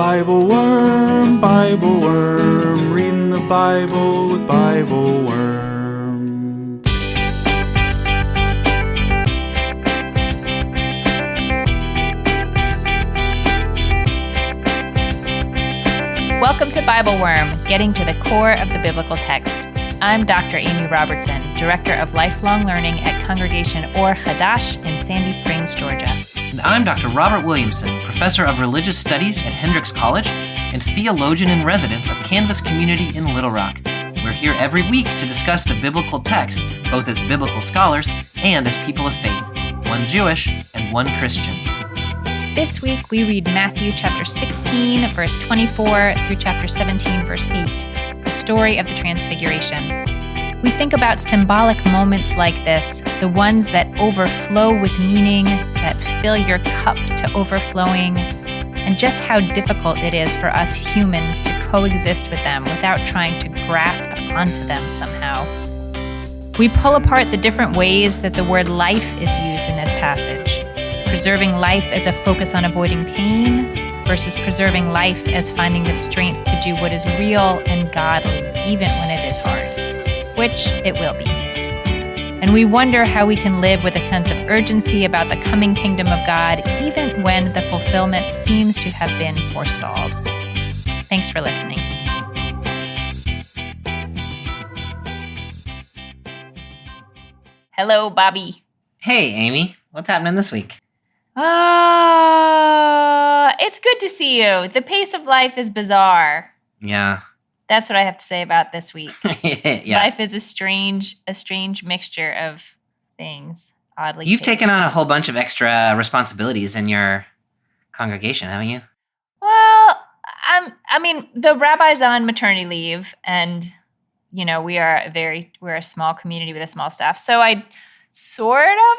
BibleWorm, reading the Bible with BibleWorm. Welcome to BibleWorm, getting to the core of the biblical text. I'm Dr. Amy Robertson, Director of Lifelong Learning at Congregation Or Chadash in Sandy Springs, Georgia. And I'm Dr. Robert Williamson, Professor of Religious Studies at Hendrix College and Theologian in Residence of Canvas Community in Little Rock. We're here every week to discuss the biblical text, both as biblical scholars and as people of faith, one Jewish and one Christian. This week we read Matthew chapter 16, verse 24 through chapter 17, verse 8, the story of the Transfiguration. We think about symbolic moments like this, the ones that overflow with meaning, that fill your cup to overflowing, and just how difficult it is for us humans to coexist with them without trying to grasp onto them somehow. We pull apart the different ways that the word life is used in this passage. Preserving life as a focus on avoiding pain versus preserving life as finding the strength to do what is real and godly, even when it is hard, which it will be. And we wonder how we can live with a sense of urgency about the coming kingdom of God, even when the fulfillment seems to have been forestalled. Thanks for listening. Hello, Bobby. Hey, Amy. What's happening this week? It's good to see you. The pace of life is bizarre. Yeah. That's what I have to say about this week. Yeah. Life is a strange mixture of things, oddly You've paced. taken on a whole bunch of extra responsibilities in your congregation, haven't you? Well, the rabbi's on maternity leave, and we're a small community with a small staff. So I sort of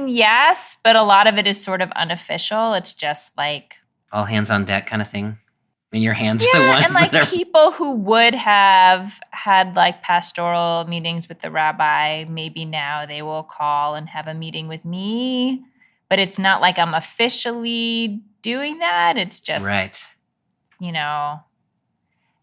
yes, but a lot of it is sort of unofficial. It's just like All hands on deck kind of thing. I mean, your hands are the ones and like that are... people who would have had like pastoral meetings with the rabbi, maybe now they will call and have a meeting with me. But it's not like I'm officially doing that. It's just Right.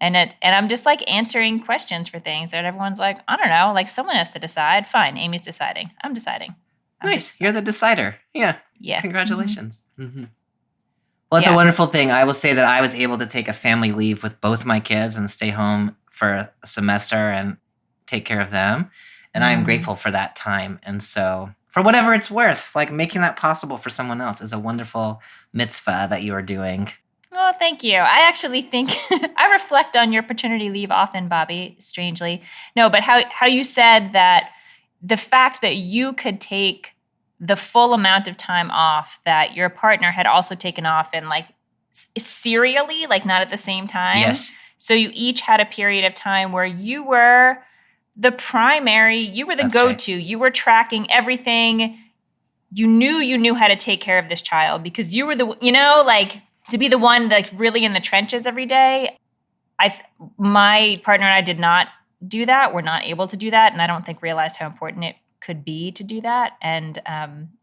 And I'm just like answering questions for things that everyone's like, I don't know, like someone has to decide. Fine, Amy's deciding. I'm deciding. Nice. You're the decider. Yeah. Yeah. Congratulations. Mm-hmm. Well, it's a wonderful thing. I will say that I was able to take a family leave with both my kids and stay home for a semester and take care of them. And I am grateful for that time. And so for whatever it's worth, like making that possible for someone else is a wonderful mitzvah that you are doing. Oh, thank you. I actually think I reflect on your paternity leave often, Bobby, strangely. No, but how you said that the fact that you could take the full amount of time off that your partner had also taken off and like serially, like not at the same time. Yes. So you each had a period of time where you were the primary, you were the That's go-to. right. You were tracking everything. You knew how to take care of this child because you were to be the one like really in the trenches every day. My partner and I did not do that. We're not able to do that. And I don't think realized how important it could be to do that. And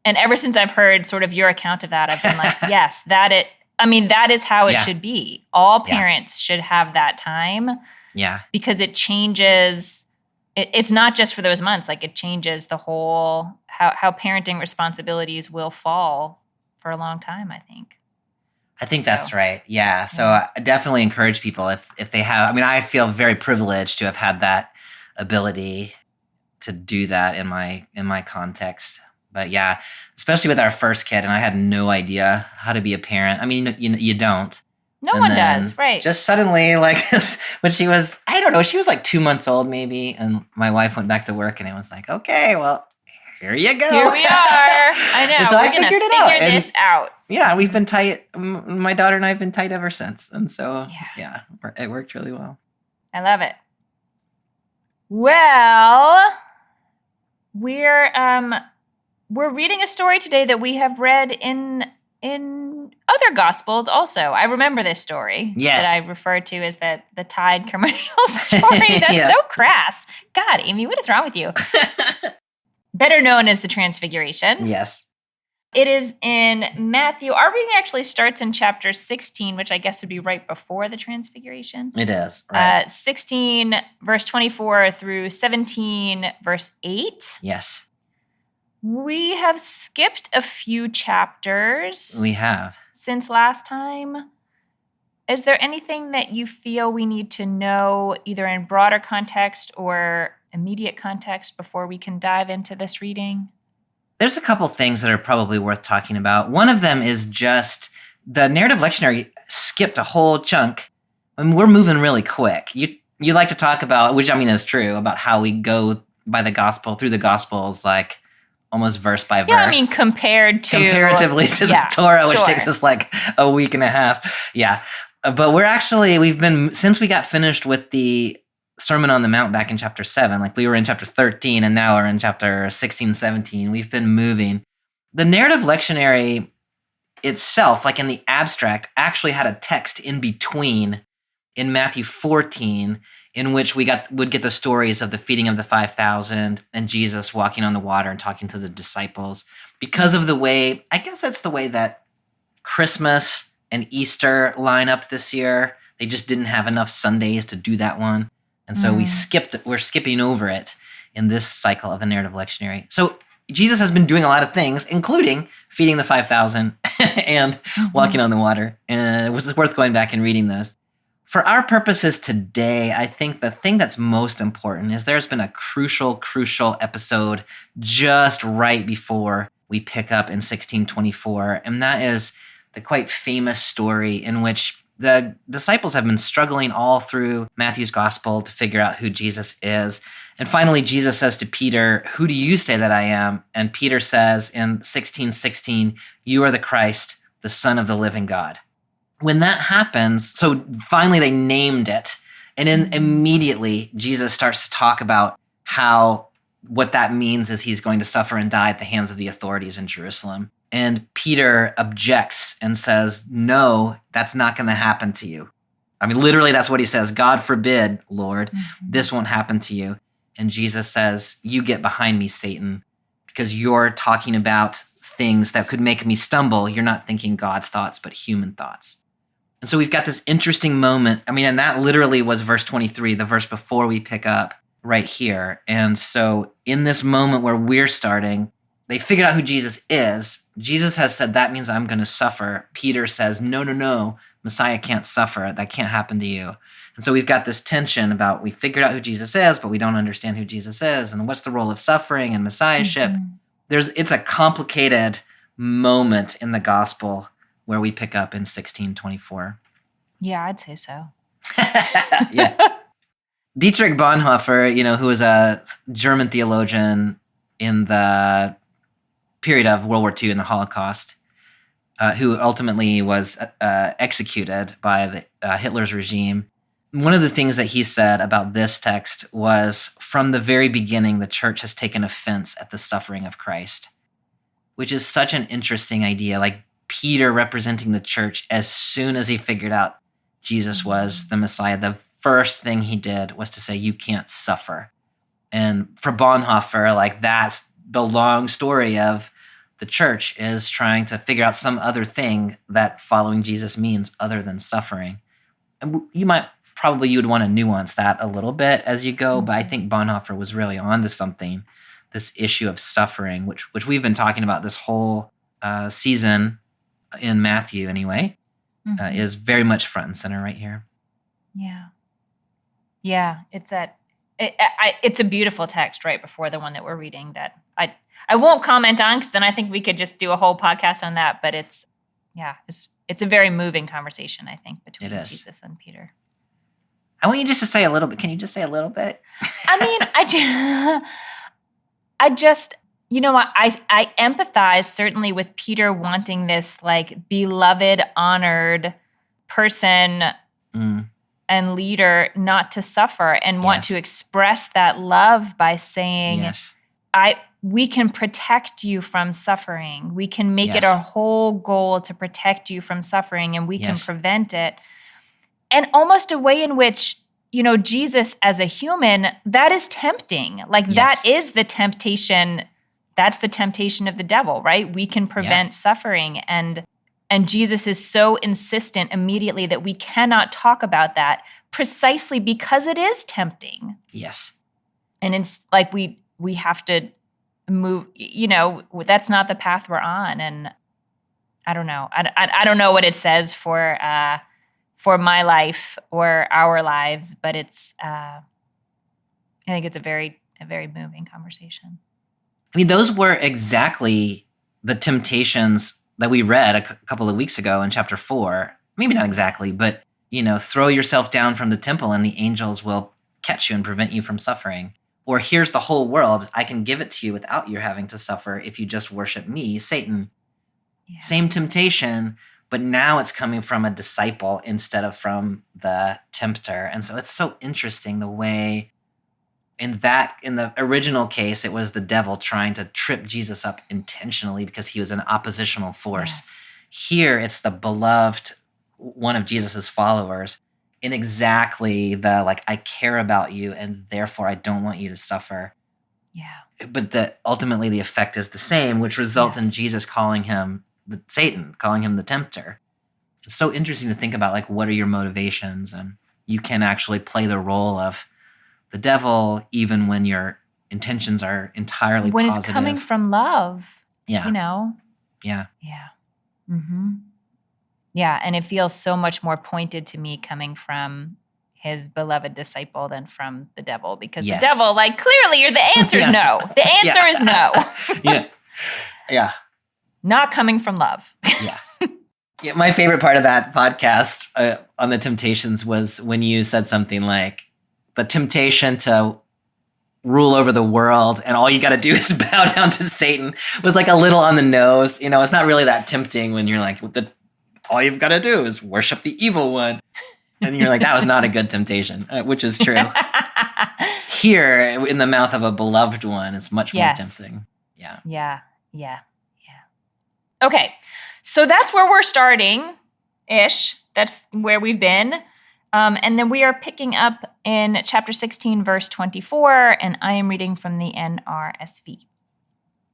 ever since I've heard sort of your account of that, I've been like, yes, that is how it should be. All parents should have that time. Yeah. Because it changes, it's not just for those months, like it changes the whole, how parenting responsibilities will fall for a long time, I think. I think that's right. Yeah. So I definitely encourage people if they have, I feel very privileged to have had that ability to do that in my context. But yeah, especially with our first kid, and I had no idea how to be a parent. You don't. No one does, right? Just suddenly, like when she was, I don't know, she was like 2 months old maybe, and my wife went back to work, and it was like, okay, well, here you go. Here we are. I know. And so We're I figured it out. Figure this out. Yeah, we've been tight. My daughter and I have been tight ever since, and so it worked really well. I love it. Well, we're reading a story today that we have read in other gospels also. I remember this story that I referred to as the Tide commercial story. That's so crass. God, Amy, what is wrong with you? Better known as the Transfiguration. Yes. It is in Matthew. Our reading actually starts in chapter 16, which I guess would be right before the Transfiguration. It is, right. 16, verse 24 through 17, verse 8. Yes. We have skipped a few chapters. We have. Since last time. Is there anything that you feel we need to know, either in broader context or immediate context, before we can dive into this reading? There's a couple things that are probably worth talking about. One of them is just the narrative lectionary skipped a whole chunk. I mean, we're moving really quick. You like to talk about, which I mean is true, about how we go by the gospel, through the gospels, like almost verse by verse. Yeah, I mean, comparatively to the Torah, which takes us like a week and a half. Yeah. But we've been, since we got finished with the Sermon on the Mount back in chapter 7, like we were in chapter 13 and now we're in chapter 16, 17, we've been moving. The narrative lectionary itself, like in the abstract, actually had a text in between in Matthew 14, in which we would get the stories of the feeding of the 5,000 and Jesus walking on the water and talking to the disciples. Because of the way, I guess that's the way that Christmas and Easter line up this year. They just didn't have enough Sundays to do that one. And so we're skipping over it in this cycle of the narrative lectionary. So Jesus has been doing a lot of things, including feeding the 5,000 and walking on the water. And it was worth going back and reading those. For our purposes today, I think the thing that's most important is there's been a crucial episode just right before we pick up in 1624. And that is the quite famous story in which the disciples have been struggling all through Matthew's gospel to figure out who Jesus is. And finally, Jesus says to Peter, "Who do you say that I am?" And Peter says in 16:16, "You are the Christ, the Son of the living God." When that happens, so finally they named it. And then immediately Jesus starts to talk about how what that means is he's going to suffer and die at the hands of the authorities in Jerusalem. And Peter objects and says, "No, that's not going to happen to you." I mean, literally, that's what he says. "God forbid, Lord, this won't happen to you." And Jesus says, "You get behind me, Satan, because you're talking about things that could make me stumble. You're not thinking God's thoughts, but human thoughts." And so we've got this interesting moment. I mean, and that literally was verse 23, the verse before we pick up right here. And so in this moment where we're starting, they figured out who Jesus is. Jesus has said, "That means I'm going to suffer." Peter says, no, Messiah can't suffer. That can't happen to you. And so we've got this tension about we figured out who Jesus is, but we don't understand who Jesus is. And what's the role of suffering and messiahship? It's a complicated moment in the gospel where we pick up in 1624. Yeah, I'd say so. Yeah. Dietrich Bonhoeffer, who was a German theologian in the period of World War II and the Holocaust, who ultimately was executed by Hitler's regime. One of the things that he said about this text was, from the very beginning, the church has taken offense at the suffering of Christ, which is such an interesting idea. Like Peter representing the church, as soon as he figured out Jesus was the Messiah, the first thing he did was to say, "You can't suffer." And for Bonhoeffer, like that's the long story of the church is trying to figure out some other thing that following Jesus means other than suffering. And you would want to nuance that a little bit as you go, but I think Bonhoeffer was really onto something, this issue of suffering, which we've been talking about this whole season in Matthew anyway, is very much front and center right here. Yeah, it's a beautiful text right before the one that we're reading that I won't comment on, because then I think we could just do a whole podcast on that. But it's a very moving conversation, I think, between Jesus and Peter. I want you just to say a little bit. Can you just say a little bit? I mean, I empathize certainly with Peter wanting this like beloved, honored person and leader not to suffer and want to express that love by saying, we can protect you from suffering. We can make it our whole goal to protect you from suffering, and we can prevent it. And almost a way in which, Jesus as a human, that is tempting. Like that is the temptation That's the temptation of the devil, right? We can prevent suffering. And Jesus is so insistent immediately that we cannot talk about that precisely because it is tempting. Yes. And it's like we have to move, that's not the path we're on. And I don't know. I don't know what it says for my life or our lives, but it's I think it's a very moving conversation. I mean, those were exactly the temptations that we read a couple of weeks ago in chapter 4. Maybe not exactly, but, throw yourself down from the temple and the angels will catch you and prevent you from suffering. Or here's the whole world. I can give it to you without you having to suffer if you just worship me, Satan. Yeah. Same temptation, but now it's coming from a disciple instead of from the tempter. And so it's so interesting the way in the original case, it was the devil trying to trip Jesus up intentionally because he was an oppositional force. Yes. Here, it's the beloved one of Jesus's followers in exactly the, I care about you and therefore I don't want you to suffer. Yeah. But ultimately the effect is the same, which results in Jesus calling him Satan, calling him the tempter. It's so interesting to think about, what are your motivations? And you can actually play the role of the devil even when your intentions are entirely when positive. It's coming from love. Yeah. Yeah. Yeah. Mm-hmm. Yeah, and it feels so much more pointed to me coming from his beloved disciple than from the devil, because the devil, clearly the answer is no. The answer is no. Yeah. Not coming from love. Yeah, my favorite part of that podcast on the temptations was when you said something like, the temptation to rule over the world and all you got to do is bow down to Satan was a little on the nose. It's not really that tempting when you're all you've got to do is worship the evil one. And you're that was not a good temptation, which is true. Here, in the mouth of a beloved one, it's much more tempting. Yeah. Okay, so that's where we're starting-ish. That's where we've been. And then we are picking up in chapter 16, verse 24, and I am reading from the NRSV.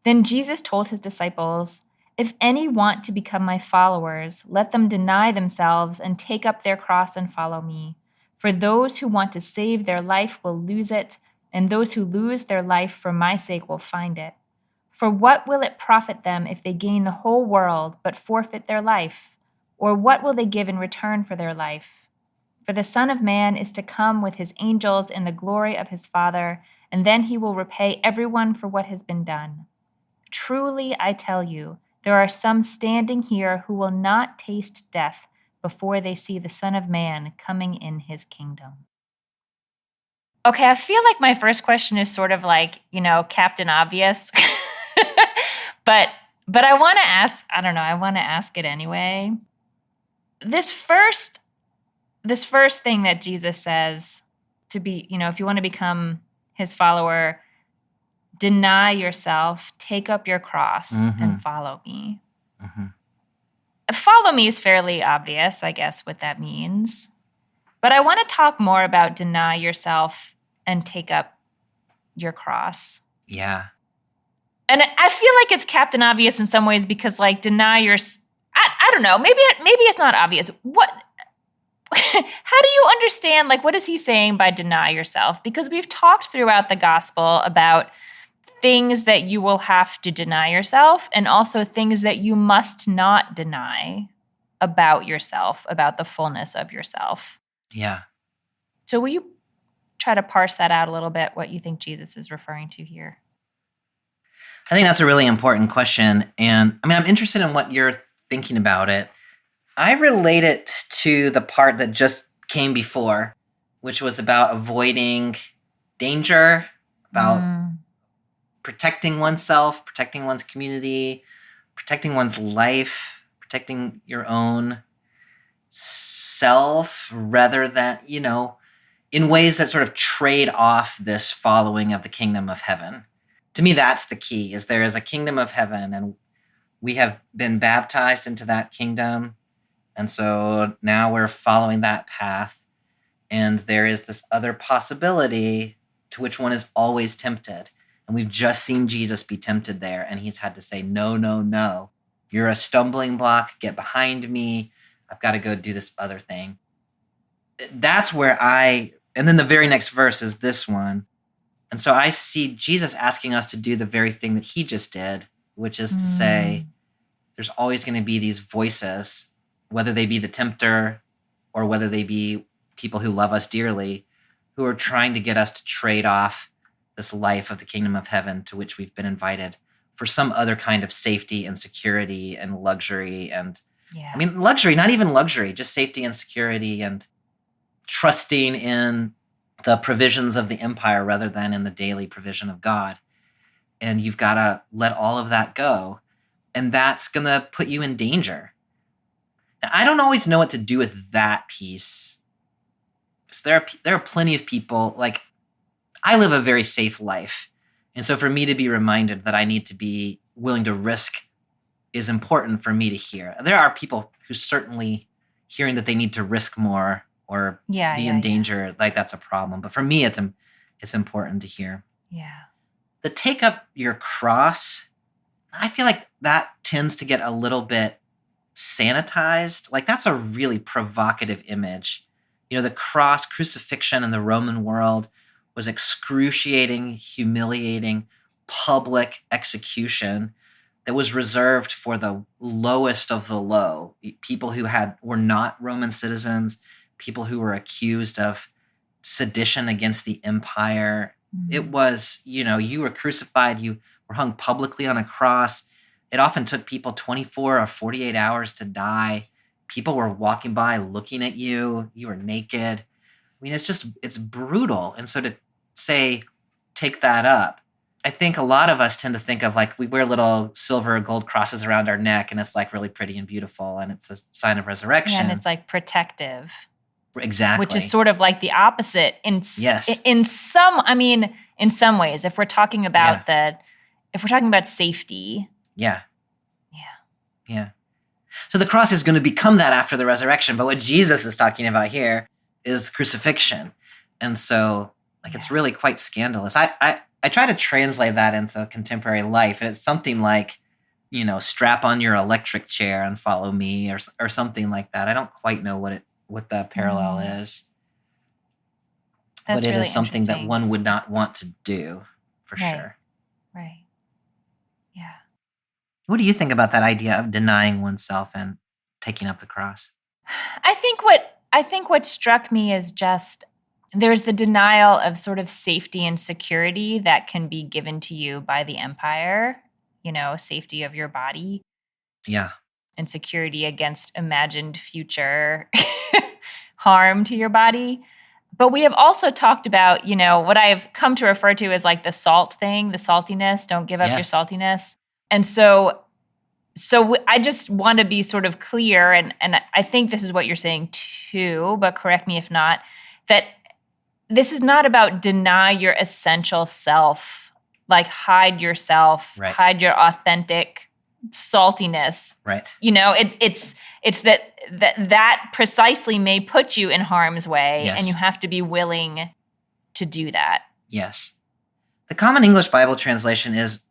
Then Jesus told his disciples, "If any want to become my followers, let them deny themselves and take up their cross and follow me. For those who want to save their life will lose it, and those who lose their life for my sake will find it. For what will it profit them if they gain the whole world but forfeit their life? Or what will they give in return for their life? For the Son of Man is to come with his angels in the glory of his Father, and then he will repay everyone for what has been done. Truly, I tell you, there are some standing here who will not taste death before they see the Son of Man coming in his kingdom." Okay, I feel like my first question is sort of Captain Obvious. but I want to ask, I want to ask it anyway. This first thing that Jesus says to be, if you want to become his follower, deny yourself, take up your cross, and follow me. Mm-hmm. Follow me is fairly obvious, I guess, what that means. But I want to talk more about deny yourself and take up your cross. Yeah. And I feel like it's Captain Obvious in some ways because, deny your... I don't know. Maybe it's not obvious. What... How do you understand, what is he saying by deny yourself? Because we've talked throughout the gospel about things that you will have to deny yourself and also things that you must not deny about yourself, about the fullness of yourself. Yeah. So will you try to parse that out a little bit, what you think Jesus is referring to here? I think that's a really important question. And I'm interested in what you're thinking about it. I relate it to the part that just came before, which was about avoiding danger, about protecting oneself, protecting one's community, protecting one's life, protecting your own self, rather than, in ways that sort of trade off this following of the kingdom of heaven. To me, that's the key, is there is a kingdom of heaven, and we have been baptized into that kingdom. And so now we're following that path, and there is this other possibility to which one is always tempted. And we've just seen Jesus be tempted there, and he's had to say, no, no, no. You're a stumbling block. Get behind me. I've got to go do this other thing. That's where and then the very next verse is this one. And so I see Jesus asking us to do the very thing that he just did, which is to say, there's always going to be these voices, whether they be the tempter or whether they be people who love us dearly, who are trying to get us to trade off this life of the kingdom of heaven to which we've been invited for some other kind of safety and security and luxury. And luxury, not even luxury, just safety and security and trusting in the provisions of the empire rather than in the daily provision of God. And you've got to let all of that go. And that's going to put you in danger. Now, I don't always know what to do with that piece. There are plenty of people, like, I live a very safe life. And so for me to be reminded that I need to be willing to risk is important for me to hear. There are people who certainly hearing that they need to risk more or be in danger, like that's a problem. But for me, it's important to hear. Yeah. The take up your cross, I feel like that tends to get a little bit sanitized. Like that's a really provocative image. The cross, crucifixion in the Roman world was excruciating, humiliating, public execution that was reserved for the lowest of the low. People who were not Roman citizens, people who were accused of sedition against the empire. Mm-hmm. It was, you were crucified, you were hung publicly on a cross. It often took people 24 or 48 hours to die. People were walking by looking at you. You were naked. It's brutal. And so to say, take that up, I think a lot of us tend to think of like we wear little silver or gold crosses around our neck and it's like really pretty and beautiful and it's a sign of resurrection. Yeah, and it's like protective. Exactly. Which is sort of like the opposite in some ways. If we're talking about if we're talking about safety. Yeah. So the cross is going to become that after the resurrection. But what Jesus is talking about here is crucifixion. And so it's really quite scandalous. I try to translate that into contemporary life. And it's something like, strap on your electric chair and follow me or something like that. I don't quite know what the parallel is. But it is something that one would not want to do for sure. Right. Yeah. What do you think about that idea of denying oneself and taking up the cross? I think what struck me is just there's the denial of sort of safety and security that can be given to you by the empire, safety of your body. Yeah. And security against imagined future harm to your body. But we have also talked about, what I've come to refer to as like the salt thing, the saltiness, don't give up your saltiness. And so I just want to be sort of clear, and I think this is what you're saying too, but correct me if not, that this is not about deny your essential self, like hide yourself, hide your authentic saltiness. Right. It's that precisely may put you in harm's way, and you have to be willing to do that. Yes. The Common English Bible translation is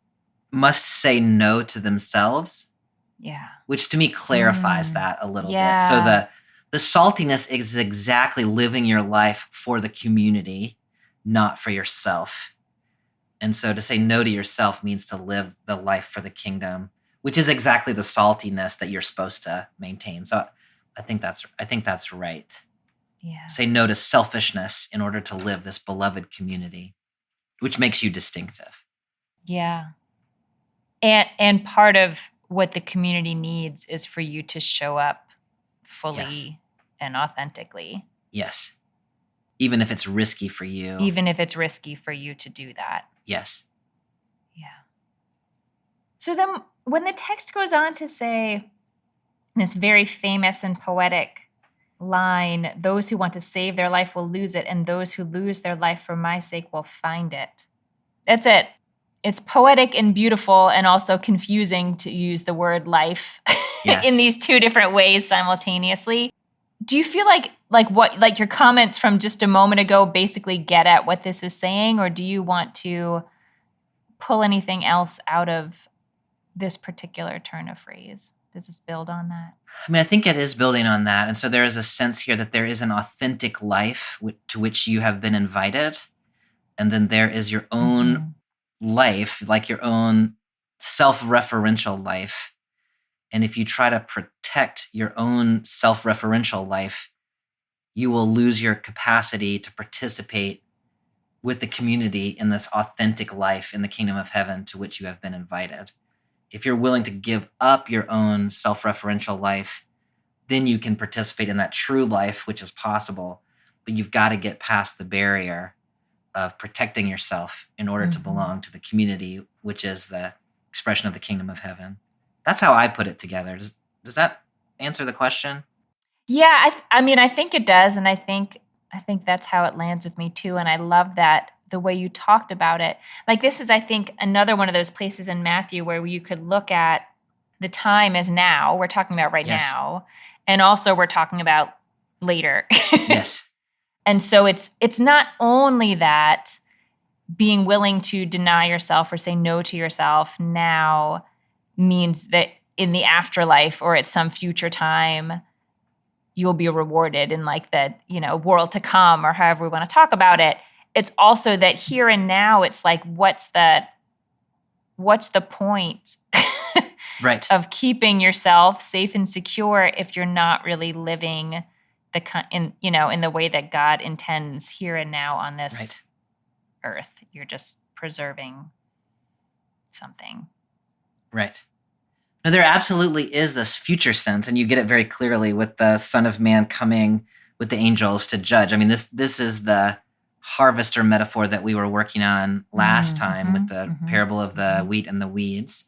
must say no to themselves. Yeah. Which to me clarifies that a little bit. So the saltiness is exactly living your life for the community, not for yourself. And so to say no to yourself means to live the life for the kingdom, which is exactly the saltiness that you're supposed to maintain. So I think that's right. Yeah. Say no to selfishness in order to live this beloved community, which makes you distinctive. Yeah. And part of what the community needs is for you to show up fully and authentically. Yes. Even if it's risky for you. Even if it's risky for you to do that. Yes. Yeah. So then when the text goes on to say this very famous and poetic line, those who want to save their life will lose it, and those who lose their life for my sake will find it. That's it. It's poetic and beautiful and also confusing to use the word life in these two different ways simultaneously. Do you feel like your comments from just a moment ago basically get at what this is saying, or do you want to pull anything else out of this particular turn of phrase. Does this build on that? I mean, I think it is building on that. And so there is a sense here that there is an authentic life to which you have been invited. And then there is your own life, like your own self-referential life. And if you try to protect your own self-referential life, you will lose your capacity to participate with the community in this authentic life in the kingdom of heaven to which you have been invited. If you're willing to give up your own self-referential life, then you can participate in that true life, which is possible. But you've got to get past the barrier of protecting yourself in order to belong to the community, which is the expression of the kingdom of heaven. That's how I put it together. Does that answer the question? Yeah, I mean, I think it does, and I think that's how it lands with me too. And I love that the way you talked about it. Like this is, I think, another one of those places in Matthew where you could look at the time as now. We're talking about right now, and also we're talking about later. Yes. And so it's not only that being willing to deny yourself or say no to yourself now means that in the afterlife or at some future time, you'll be rewarded in like the, world to come or however we want to talk about it. It's also that here and now, it's like, what's the point right. of keeping yourself safe and secure if you're not really living in the way that God intends here and now on this earth? You're just preserving something. Right. No, there absolutely is this future sense, and you get it very clearly with the Son of Man coming with the angels to judge. I mean, this is the harvester metaphor that we were working on last time with the parable of the wheat and the weeds.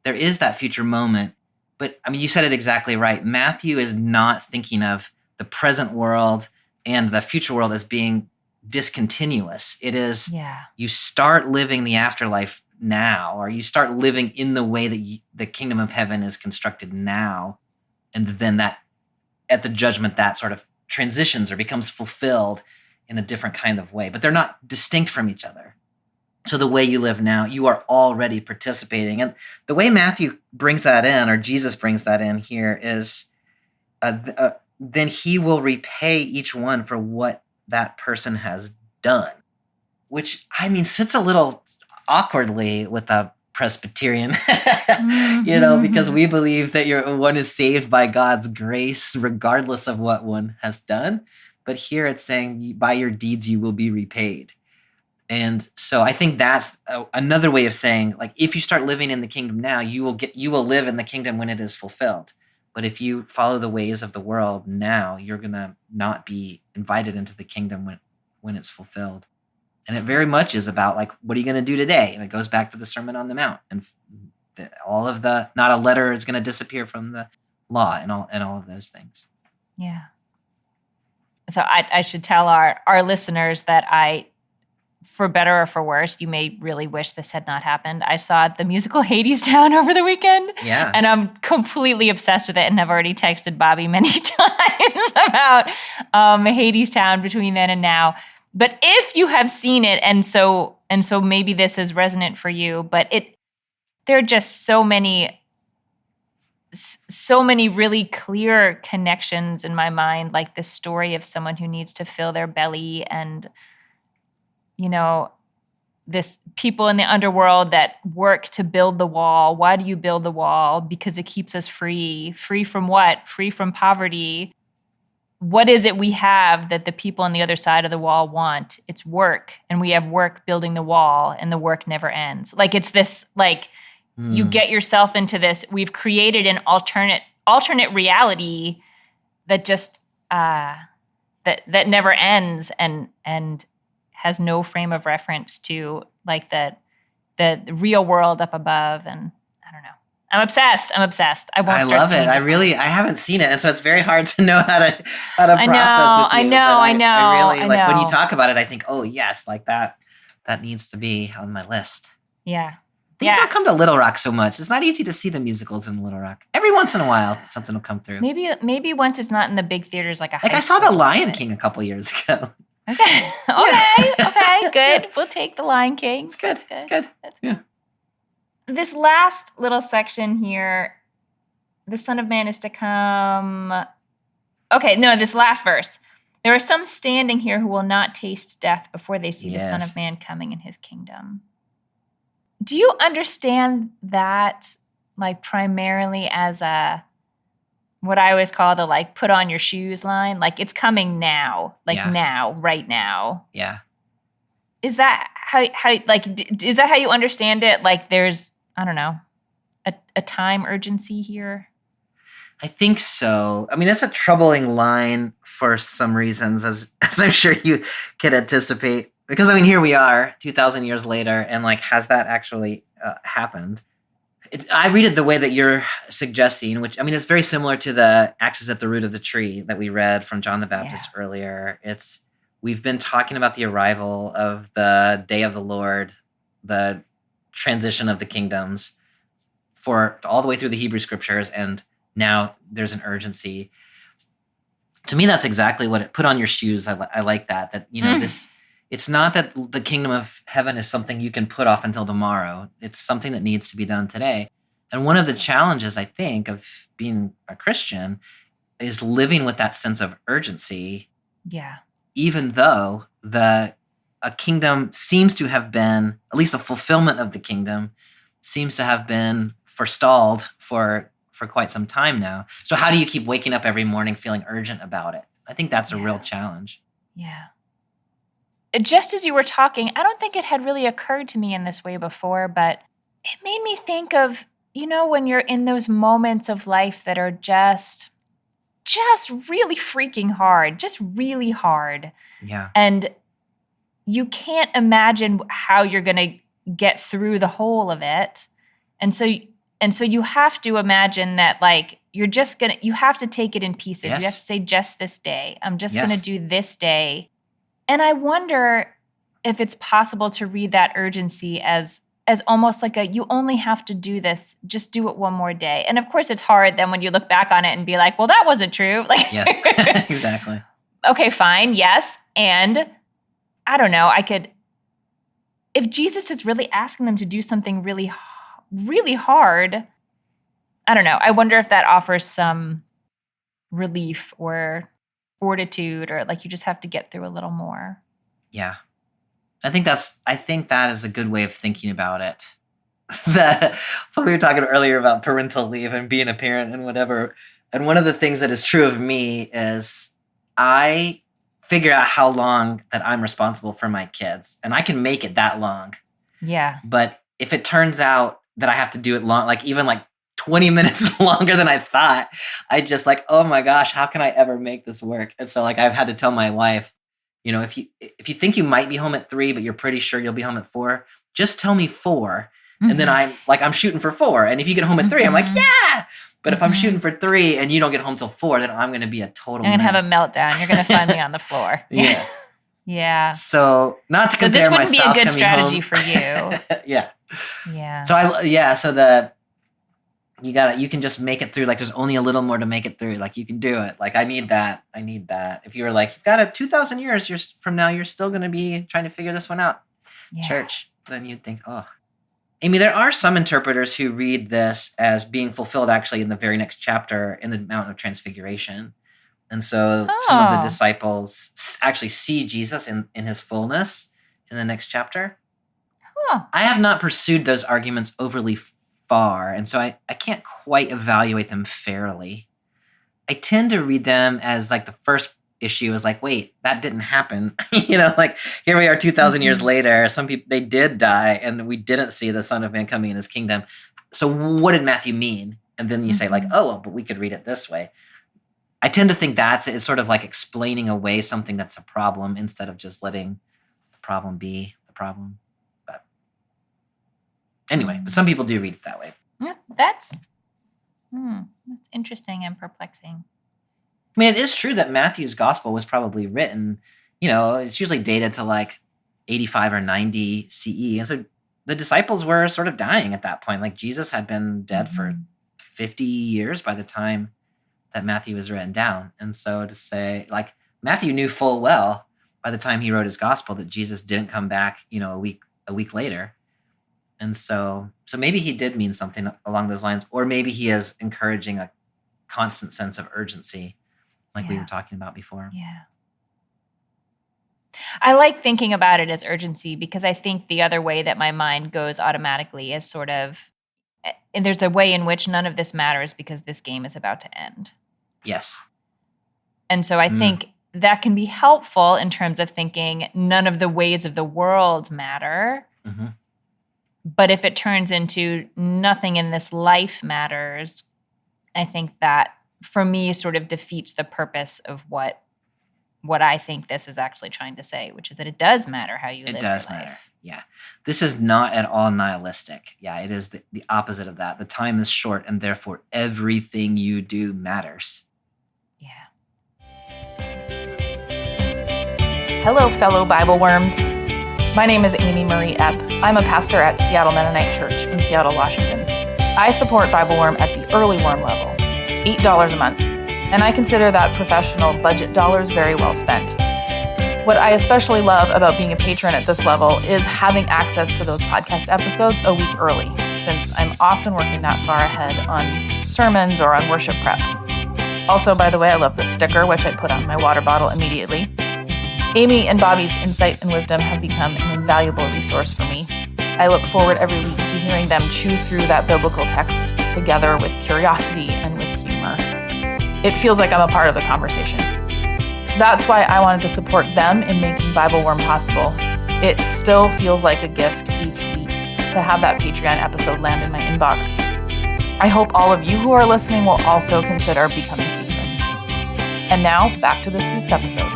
There is that future moment, but I mean, you said it exactly right. Matthew is not thinking of the present world and the future world as being discontinuous. It is, you start living the afterlife now, or you start living in the way that the kingdom of heaven is constructed now. And then that at the judgment, that sort of transitions or becomes fulfilled in a different kind of way, but they're not distinct from each other. So the way you live now, you are already participating. And the way Matthew brings that in, or Jesus brings that in here, is then he will repay each one for what that person has done, which, I mean, sits a little awkwardly with a Presbyterian, because we believe that one is saved by God's grace regardless of what one has done. But here it's saying, by your deeds you will be repaid. And so I think that's another way of saying, like, if you start living in the kingdom now, you will live in the kingdom when it is fulfilled. But if you follow the ways of the world now, you're going to not be invited into the kingdom when it's fulfilled. And it very much is about, like, what are you going to do today? And it goes back to the Sermon on the Mount. And all of not a letter is going to disappear from the law and all of those things. Yeah. So I should tell our listeners that for better or for worse, you may really wish this had not happened. I saw the musical Hadestown over the weekend. Yeah. And I'm completely obsessed with it and have already texted Bobby many times about Hadestown between then and now. But if you have seen it, and so maybe this is resonant for you, but there are just so many really clear connections in my mind, like the story of someone who needs to fill their belly and, this people in the underworld that work to build the wall. Why do you build the wall? Because it keeps us free. Free from what? Free from poverty. What is it we have that the people on the other side of the wall want? It's work. And we have work building the wall, and the work never ends. Like, it's this, like, you get yourself into this. We've created an alternate reality that just that never ends and has no frame of reference to, like, the real world up above. And I don't know. I'm obsessed. I won't. I love it. I haven't seen it, and so it's very hard to know how to process with you. I know. Like, when you talk about it, I think, oh yes, like that needs to be on my list. Yeah. Things don't come to Little Rock so much. It's not easy to see the musicals in Little Rock. Every once in a while, something will come through. Maybe once it's not in the big theaters, like I saw The Lion King a couple years ago. Okay. Okay. Good. We'll take The Lion King. It's good. That's It's good. That's good. This last little section here, the Son of Man is to come. Okay, no, this last verse. There are some standing here who will not taste death before they see the Son of Man coming in his kingdom. Do you understand that, like, primarily as what I always call the, like, put on your shoes line? Like, it's coming now, like now, right now. Yeah. Is that how is that how you understand it? Like, there's, I don't know, a time urgency here? I think so. I mean, that's a troubling line for some reasons, as I'm sure you can anticipate. Because, I mean, here we are 2,000 years later, and like, has that actually happened? I read it the way that you're suggesting, which, I mean, it's very similar to the axis at the root of the tree that we read from John the Baptist earlier. We've been talking about the arrival of the day of the Lord, the transition of the kingdoms for all the way through the Hebrew scriptures, and now there's an urgency. To me, that's exactly what it put on your shoes. I like that, you know, it's not that the kingdom of heaven is something you can put off until tomorrow. It's something that needs to be done today. And one of the challenges, I think, of being a Christian is living with that sense of urgency. Yeah. Even though a kingdom seems to have been, at least the fulfillment of the kingdom seems to have been forestalled for quite some time now. So how do you keep waking up every morning feeling urgent about it? I think that's a real challenge. Yeah. Just as you were talking, I don't think it had really occurred to me in this way before, but it made me think of, you know, when you're in those moments of life that are just really freaking hard, just really hard. Yeah. And you can't imagine how you're going to get through the whole of it. And so you have to imagine that, like, you have to take it in pieces. Yes. You have to say, just this day. I'm just going to do this day. And I wonder if it's possible to read that urgency as almost like you only have to do this, just do it one more day. And of course it's hard then when you look back on it and be like, well, that wasn't true. Like, yes, exactly. Okay, fine. Yes. And I don't know, if Jesus is really asking them to do something really, really hard, I don't know. I wonder if that offers some relief or fortitude, or like you just have to get through a little more. Yeah. I think that is a good way of thinking about it. That we were talking earlier about parental leave and being a parent and whatever. And one of the things that is true of me is I figure out how long that I'm responsible for my kids, and I can make it that long. Yeah. But if it turns out that I have to do it long, like even like 20 minutes longer than I thought, I just like, oh my gosh, how can I ever make this work? And so like I've had to tell my wife, you know, if you think you might be home at 3, but you're pretty sure you'll be home at 4, just tell me 4. Mm-hmm. And then I'm shooting for 4. And if you get home at 3, I'm like, yeah. But if I'm shooting for 3 and you don't get home till 4, then I'm going to be a total mess. I'm going to have a meltdown. You're going to find me on the floor. Yeah. Yeah. So not to compare my spouse this wouldn't be a good strategy home. For you. Yeah. Yeah. So you can just make it through. Like there's only a little more to make it through. Like you can do it. Like I need that. If you were like, you've got 2,000 years from now, you're still going to be trying to figure this one out. Yeah. Church. Then you'd think, oh. Amy, there are some interpreters who read this as being fulfilled actually in the very next chapter in the Mountain of Transfiguration. And so some of the disciples actually see Jesus in his fullness in the next chapter. Huh. I have not pursued those arguments overly far, and so I can't quite evaluate them fairly. I tend to read them as like the first issue is like, wait, that didn't happen. You know, like here we are 2,000 years later. Some people, they did die, and we didn't see the Son of Man coming in his kingdom. So what did Matthew mean? And then you say like, oh, well, but we could read it this way. I tend to think it's sort of like explaining away something that's a problem instead of just letting the problem be the problem. But anyway, but some people do read it that way. Yeah, that's interesting and perplexing. I mean, it is true that Matthew's gospel was probably written, you know, it's usually dated to like 85 or 90 CE. And so the disciples were sort of dying at that point. Like Jesus had been dead for 50 years by the time that Matthew was written down. And so to say, like, Matthew knew full well by the time he wrote his gospel that Jesus didn't come back, you know, a week later. And so maybe he did mean something along those lines, or maybe he is encouraging a constant sense of urgency, like we were talking about before. Yeah. I like thinking about it as urgency because I think the other way that my mind goes automatically is sort of, and there's a way in which none of this matters because this game is about to end. Yes. And so I think that can be helpful in terms of thinking none of the ways of the world matter. Mm-hmm. But if it turns into nothing in this life matters, I think that for me sort of defeats the purpose of what I think this is actually trying to say, which is that it does matter how you live your life. It does matter. Yeah. This is not at all nihilistic. Yeah, it is the opposite of that. The time is short, and therefore everything you do matters. Yeah. Hello, fellow Bible worms. My name is Amy Marie Epp. I'm a pastor at Seattle Mennonite Church in Seattle, Washington. I support BibleWorm at the early worm level, $8 a month, and I consider that professional budget dollars very well spent. What I especially love about being a patron at this level is having access to those podcast episodes a week early, since I'm often working that far ahead on sermons or on worship prep. Also, by the way, I love the sticker, which I put on my water bottle immediately. Amy and Bobby's insight and wisdom have become an invaluable resource for me. I look forward every week to hearing them chew through that biblical text together with curiosity and with humor. It feels like I'm a part of the conversation. That's why I wanted to support them in making BibleWorm possible. It still feels like a gift each week to have that Patreon episode land in my inbox. I hope all of you who are listening will also consider becoming patrons. And now, back to this week's episode.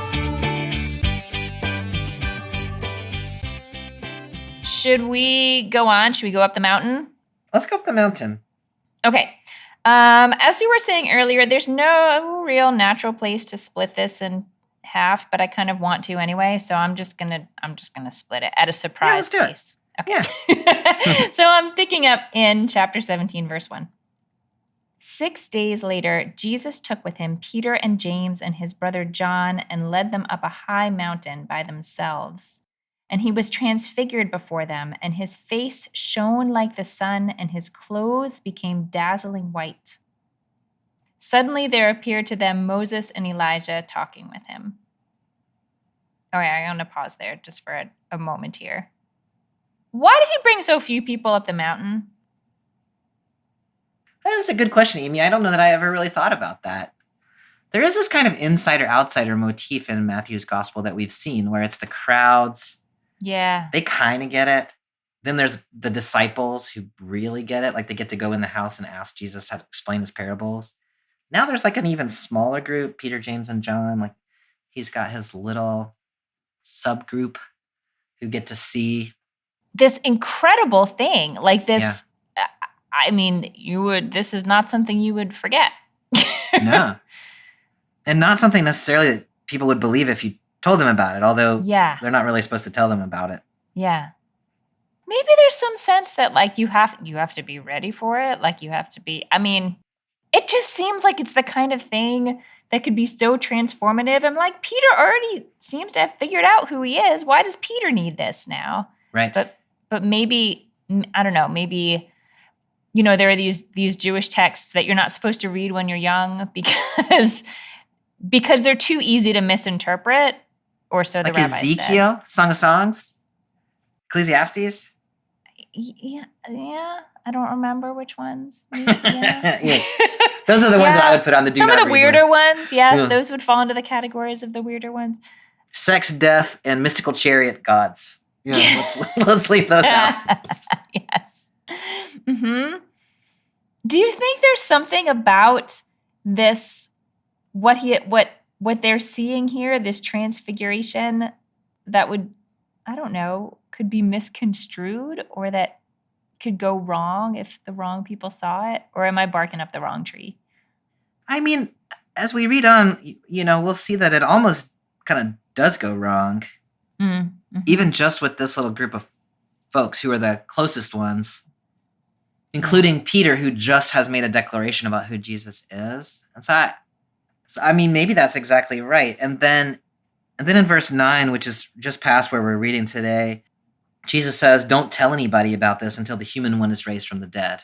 Should we go on? Should we go up the mountain? Let's go up the mountain. Okay. As we were saying earlier, there's no real natural place to split this in half, but I kind of want to anyway. So I'm just gonna split it at a surprise pace. Okay. Yeah. So I'm picking up in chapter 17, verse 1. 6 days later, Jesus took with him Peter and James and his brother John and led them up a high mountain by themselves. And he was transfigured before them, and his face shone like the sun, and his clothes became dazzling white. Suddenly there appeared to them Moses and Elijah talking with him. Oh, yeah, I'm going to pause there just for a moment here. Why did he bring so few people up the mountain? That's a good question, Amy. I don't know that I ever really thought about that. There is this kind of insider-outsider motif in Matthew's gospel that we've seen, where it's the crowds. Yeah. They kind of get it. Then there's the disciples who really get it. Like they get to go in the house and ask Jesus how to explain his parables. Now there's like an even smaller group, Peter, James, and John. Like he's got his little subgroup who get to see this incredible thing. Like this, yeah. I mean, this is not something you would forget. No. And not something necessarily that people would believe if you told them about it, although they're not really supposed to tell them about it. Yeah. Maybe there's some sense that like you have to be ready for it. Like you have to be, I mean, it just seems like it's the kind of thing that could be so transformative. I'm like, Peter already seems to have figured out who he is. Why does Peter need this now? Right. But maybe, I don't know, maybe, you know, there are these Jewish texts that you're not supposed to read when you're young because they're too easy to misinterpret. Or so the rabbi Ezekiel, said. Song of Songs, Ecclesiastes. Yeah. I don't remember which ones. Yeah. Yeah. Those are the ones that I would put on the do Some not of the read weirder list. ones, yes, those would fall into the categories of the weirder ones. Sex, death, and mystical chariot gods. Yeah, let's leave those out. Yes. Mm-hmm. Do you think there's something about this? What they're seeing here, this transfiguration, that would, I don't know, could be misconstrued or that could go wrong if the wrong people saw it? Or am I barking up the wrong tree? I mean, as we read on, we'll see that it almost kind of does go wrong. Mm-hmm. Even just with this little group of folks who are the closest ones, including Peter, who just has made a declaration about who Jesus is. And so I mean, maybe that's exactly right. And then in verse 9, which is just past where we're reading today, Jesus says, don't tell anybody about this until the human one is raised from the dead.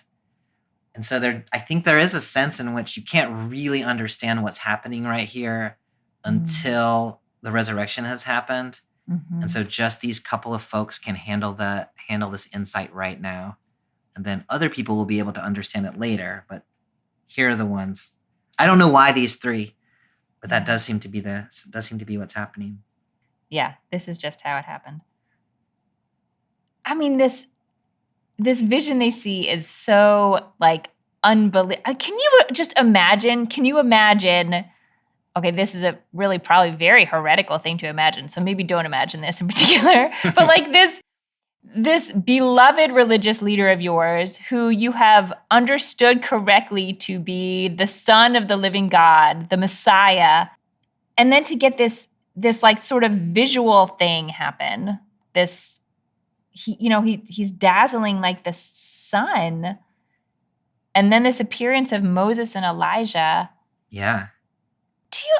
And so I think there is a sense in which you can't really understand what's happening right here until the resurrection has happened. Mm-hmm. And so just these couple of folks can handle this insight right now. And then other people will be able to understand it later. But here are the ones. I don't know why these three, but that does seem to be what's happening. Yeah, this is just how it happened. I mean, this vision they see is so like unbelievable. Can you imagine? Okay, this is a really probably very heretical thing to imagine. So maybe don't imagine this in particular. But like this beloved religious leader of yours who you have understood correctly to be the Son of the living God, the Messiah, and then to get this like sort of visual thing happen. He's dazzling like the sun. And then this appearance of Moses and Elijah. Yeah. Do you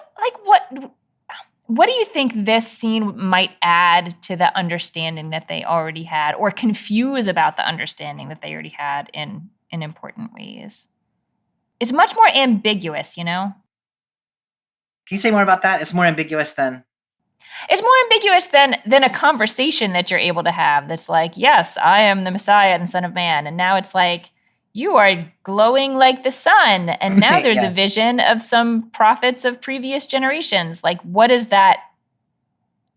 what do you think this scene might add to the understanding that they already had, or confuse about the understanding that they already had in important ways? It's much more ambiguous, Can you say more about that? It's more ambiguous than a conversation that you're able to have that's like, yes, I am the Messiah and the Son of Man. And now it's like, you are glowing like the sun. And now there's a vision of some prophets of previous generations. Like, what does that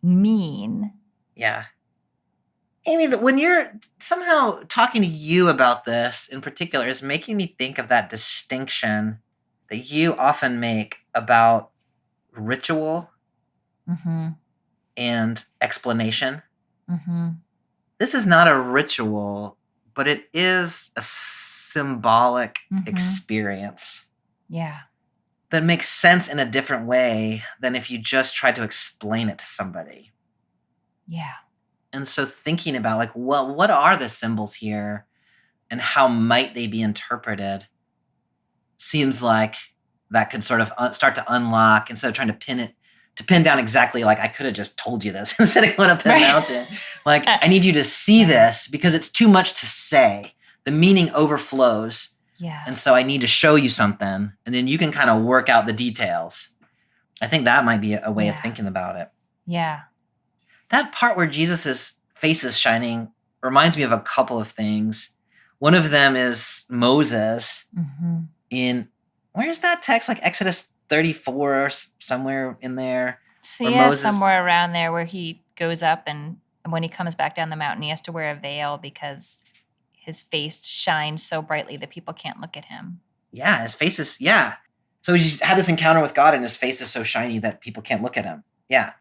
mean? Yeah. Amy, when you're somehow talking to you about this in particular is making me think of that distinction that you often make about ritual and explanation. This is not a ritual, but it is a symbolic experience. Yeah. That makes sense in a different way than if you just tried to explain it to somebody. Yeah. And so thinking about like, well, what are the symbols here and how might they be interpreted seems like that could sort of start to unlock instead of trying to pin down exactly like I could have just told you this instead of going up the mountain. Like, I need you to see this because it's too much to say. The meaning overflows. Yeah. And so I need to show you something and then you can kind of work out the details. I think that might be a way of thinking about it. Yeah. That part where Jesus' face is shining reminds me of a couple of things. One of them is Moses in, where's that text? Like Exodus 34 or somewhere in there. So Moses, somewhere around there where he goes up and when he comes back down the mountain, he has to wear a veil because his face shines so brightly that people can't look at him. Yeah, his face is, So he just had this encounter with God and his face is so shiny that people can't look at him. Yeah.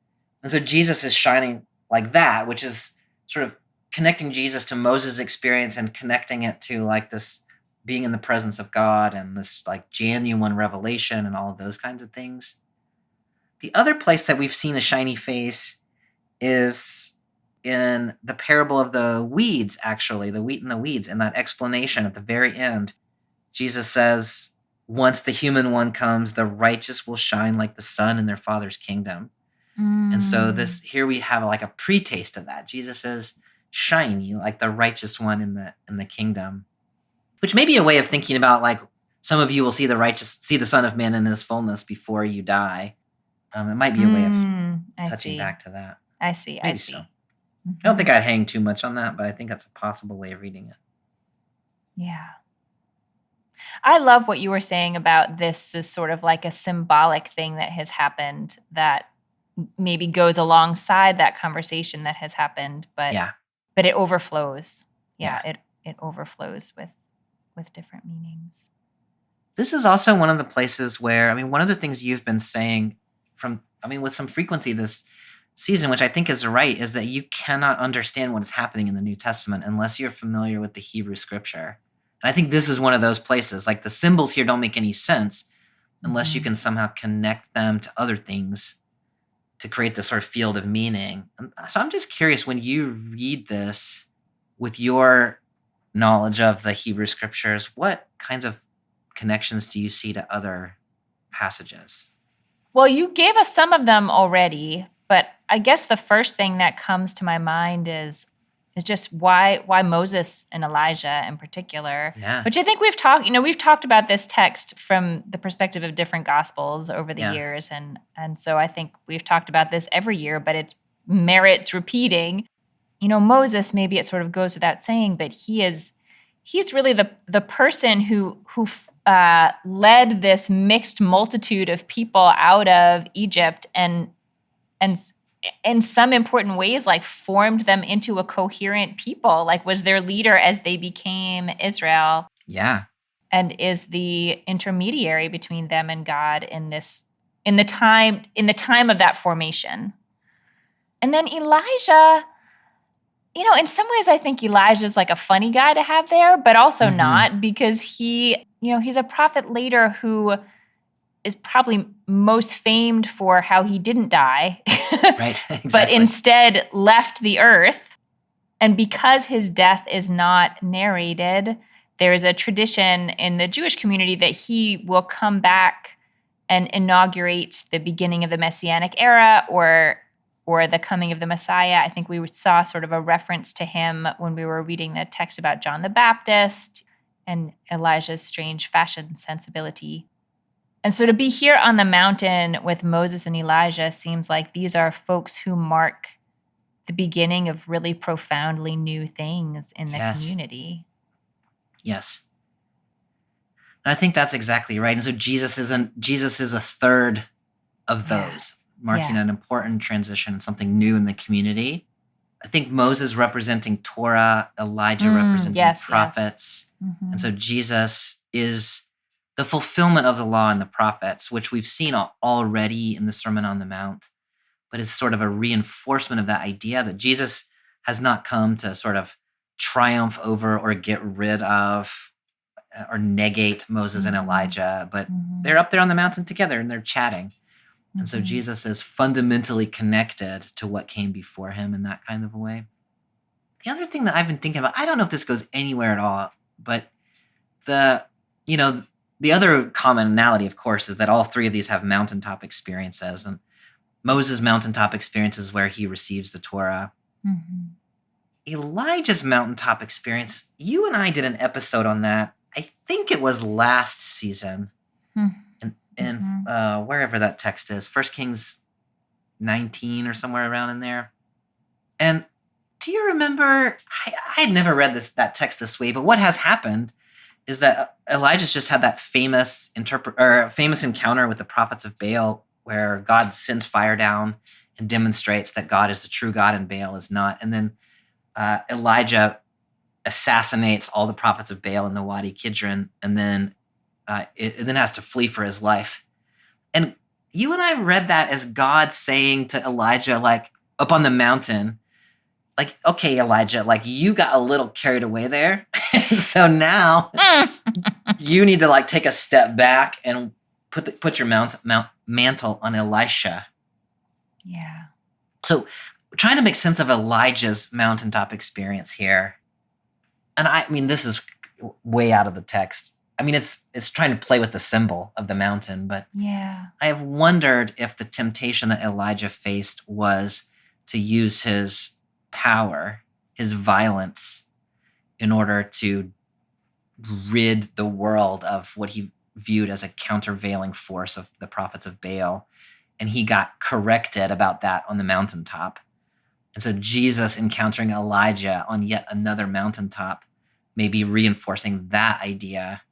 And so Jesus is shining like that, which is sort of connecting Jesus to Moses' experience and connecting it to like this being in the presence of God and this like genuine revelation and all of those kinds of things. The other place that we've seen a shiny face is in the parable of the weeds, actually, the wheat and the weeds, in that explanation at the very end. Jesus says, once the human one comes, the righteous will shine like the sun in their Father's kingdom. And so here we have like a pre-taste of that. Jesus is shiny like the righteous one in the kingdom, which may be a way of thinking about like some of you will see the Son of Man in his fullness before you die. It might be a way of touching back to that. I see. Maybe so. I don't think I'd hang too much on that, but I think that's a possible way of reading it. Yeah. I love what you were saying about this is sort of like a symbolic thing that has happened that maybe goes alongside that conversation that has happened, but it overflows. It overflows with different meanings. This is also one of the places where, one of the things you've been saying with some frequency this season, which I think is right, is that you cannot understand what is happening in the New Testament unless you're familiar with the Hebrew scripture. And I think this is one of those places. Like the symbols here don't make any sense unless you can somehow connect them to other things to create this sort of field of meaning. So I'm just curious, when you read this with your knowledge of the Hebrew scriptures, what kinds of connections do you see to other passages? Well, you gave us some of them already, but I guess the first thing that comes to my mind is It's just why Moses and Elijah in particular, Yeah. which I think we've talked about this text from the perspective of different gospels over the years. And so I think we've talked about this every year, but it merits repeating. Moses, maybe it sort of goes without saying, but he's really the person who led this mixed multitude of people out of Egypt and in some important ways, like formed them into a coherent people, like was their leader as they became Israel. Yeah. And is the intermediary between them and God in the time of that formation. And then Elijah, in some ways I think Elijah's like a funny guy to have there, but also not, because he's a prophet later who is probably most famed for how he didn't die, right? Exactly. But instead left the earth. And because his death is not narrated, there is a tradition in the Jewish community that he will come back and inaugurate the beginning of the Messianic era or the coming of the Messiah. I think we saw sort of a reference to him when we were reading the text about John the Baptist and Elijah's strange fashion sensibility. And so to be here on the mountain with Moses and Elijah seems like these are folks who mark the beginning of really profoundly new things in the community. Yes. And I think that's exactly right. And so Jesus is a third of those, marking an important transition, something new in the community. I think Moses representing Torah, Elijah representing prophets. Yes. Mm-hmm. And so Jesus is the fulfillment of the law and the prophets, which we've seen already in the Sermon on the Mount, but it's sort of a reinforcement of that idea that Jesus has not come to sort of triumph over or get rid of or negate Moses and Elijah, but they're up there on the mountain together and they're chatting. And so Jesus is fundamentally connected to what came before him in that kind of a way. The other thing that I've been thinking about, I don't know if this goes anywhere at all, but the other commonality, of course, is that all three of these have mountaintop experiences. And Moses' mountaintop experience is where he receives the Torah. Mm-hmm. Elijah's mountaintop experience, you and I did an episode on that. I think it was last season. And wherever that text is, 1 Kings 19 or somewhere around in there. And do you remember, I had never read that text this way, but what has happened is that Elijah's just had that famous encounter with the prophets of Baal, where God sends fire down and demonstrates that God is the true God and Baal is not. And then Elijah assassinates all the prophets of Baal in the Wadi Kidron, and then has to flee for his life. And you and I read that as God saying to Elijah, like up on the mountain, like, okay, Elijah, like you got a little carried away there. So now you need to like take a step back and put your mantle on Elisha. Yeah. So we're trying to make sense of Elijah's mountaintop experience here. And I mean, this is way out of the text. I mean, it's trying to play with the symbol of the mountain, but I have wondered if the temptation that Elijah faced was to use his power, his violence, in order to rid the world of what he viewed as a countervailing force of the prophets of Baal. And he got corrected about that on the mountaintop. And so Jesus encountering Elijah on yet another mountaintop may be reinforcing that idea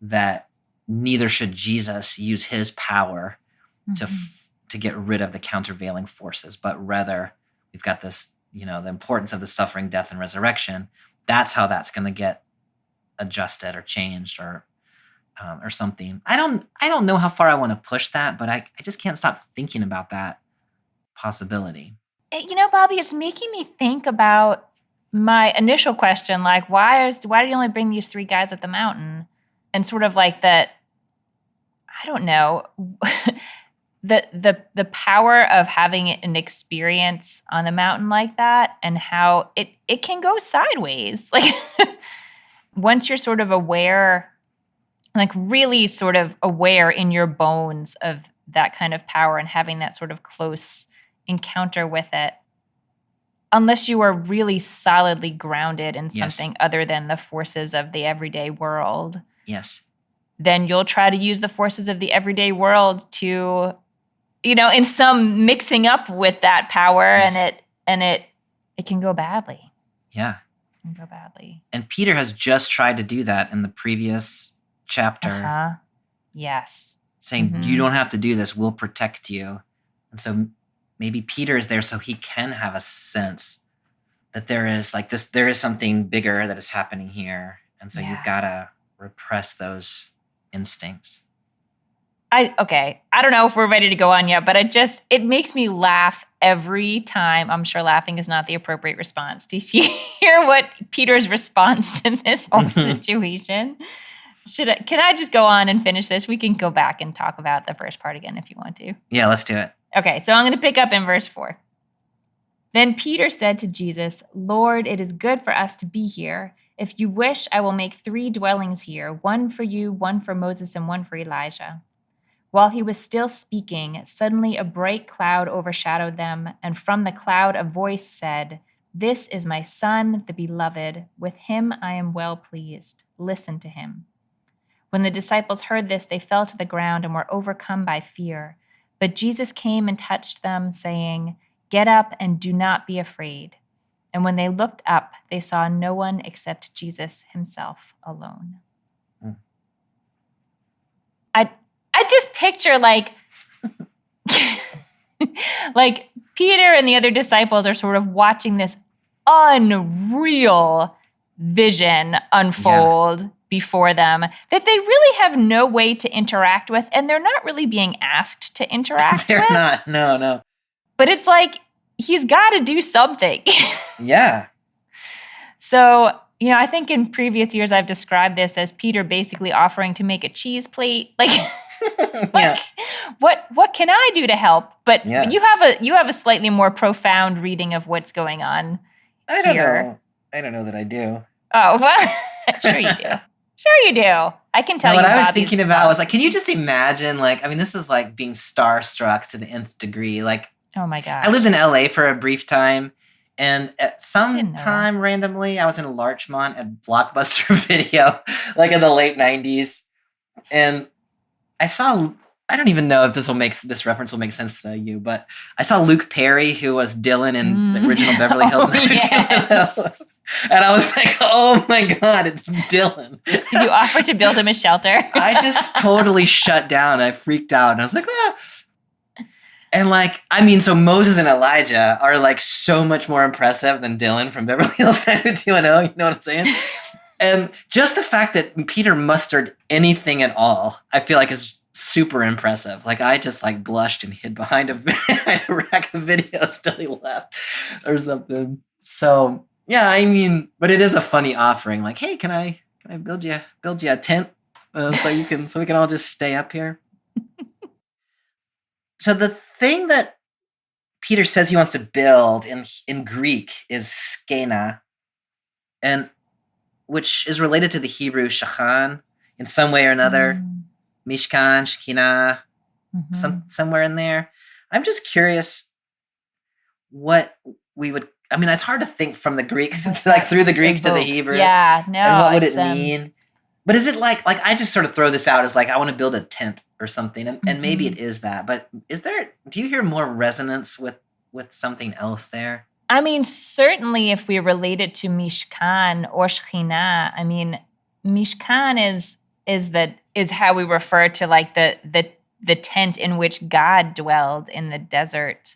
that neither should Jesus use his power to get rid of the countervailing forces, but rather we've got this, the importance of the suffering, death, and resurrection. That's how that's going to get adjusted or changed or something. I don't know how far I want to push that, but I just can't stop thinking about that possibility. Bobby, it's making me think about my initial question, like why did you only bring these three guys up the mountain? And sort of like that, I don't know, the power of having an experience on the mountain like that and how it can go sideways. Like once you're sort of aware, like really sort of aware in your bones of that kind of power and having that sort of close encounter with it, unless you are really solidly grounded in Yes. something other than the forces of the everyday world, Yes. then you'll try to use the forces of the everyday world to, in some mixing up with that power, Yes. and it can go badly. Yeah. It can go badly. And Peter has just tried to do that in the previous chapter, Uh-huh. Yes. saying, you don't have to do this. We'll protect you. And so maybe Peter is there so he can have a sense that there is something bigger that is happening here. And so you've got to repress those instincts. I don't know if we're ready to go on yet, but it makes me laugh every time. I'm sure laughing is not the appropriate response. Do you hear what Peter's response to this whole situation? Can I just go on and finish this? We can go back and talk about the first part again if you want to. Yeah, let's do it. Okay, so I'm going to pick up in verse 4. Then Peter said to Jesus, "Lord, it is good for us to be here. If you wish, I will make 3 dwellings here, one for you, one for Moses, and one for Elijah." While he was still speaking, suddenly a bright cloud overshadowed them, and from the cloud a voice said, "This is my son, the beloved. With him I am well pleased. Listen to him." When the disciples heard this, they fell to the ground and were overcome by fear. But Jesus came and touched them, saying, "Get up and do not be afraid." And when they looked up, they saw no one except Jesus himself alone. I just picture like Peter and the other disciples are sort of watching this unreal vision unfold before them that they really have no way to interact with, and they're not really being asked to interact They're with. not. No. But it's like he's got to do something. Yeah. So, I think in previous years I've described this as Peter basically offering to make a cheese plate. What can I do to help? But you have a slightly more profound reading of what's going on I don't here. know. I don't know that I do. Oh, well, sure you do. Sure you do. I can tell you. What I was Bobby's thinking about thoughts. was can you just imagine, this is like being starstruck to the nth degree. Oh my gosh. I lived in LA for a brief time, and at some Didn't know time randomly, I was in Larchmont at Blockbuster Video, in the late 90s. And I saw, I don't even know if this reference will make sense to you, but I saw Luke Perry, who was Dylan in the original Beverly Hills 90210. And I was like, oh my God, it's Dylan. Did you offer to build him a shelter? I just totally shut down. I freaked out. And I was like, ah. And so Moses and Elijah are so much more impressive than Dylan from Beverly Hills 90210. You know what I'm saying? And just the fact that Peter mustered anything at all, I feel like is super impressive. I just blushed and hid behind a rack of videos till he left or something. So yeah, but it is a funny offering. Hey, can I build you a tent so we can all just stay up here? So the thing that Peter says he wants to build in Greek is skena, and which is related to the Hebrew shachan in some way or another. Mishkan, Shekinah, somewhere in there. I'm just curious what we would. It's hard to think from the Greek, through the Greek to the Hebrew. Yeah, no. And what would it mean? But is it I just sort of throw this out as I want to build a tent or something, and maybe it is that. But do you hear more resonance with something else there? Certainly if we relate it to Mishkan or Shekhinah, Mishkan is how we refer to the tent in which God dwelled in the desert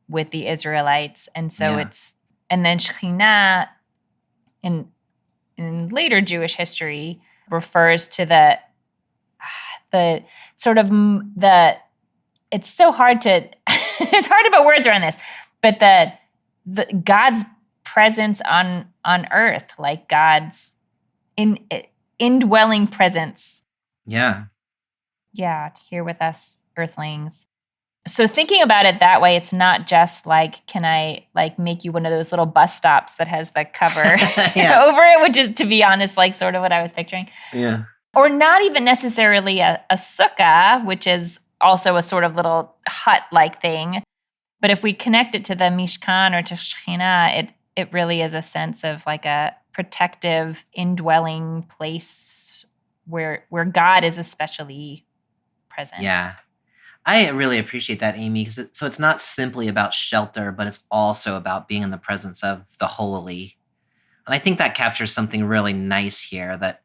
with the Israelites. And so and then Shekhinah in later Jewish history refers to the sort of it's so hard to it's hard to put words around this, but the God's presence on earth, God's indwelling presence. Yeah. Yeah, here with us, earthlings. So thinking about it that way, it's not just can I make you one of those little bus stops that has the cover over it, which is, to be honest, sort of what I was picturing. Yeah. Or not even necessarily a sukkah, which is also a sort of little hut-like thing, But if we connect it to the Mishkan or to Shekhinah, it really is a sense of like a protective, indwelling place where God is especially present. Yeah. I really appreciate that, Amy, because so it's not simply about shelter, but it's also about being in the presence of the holy. And I think that captures something really nice here that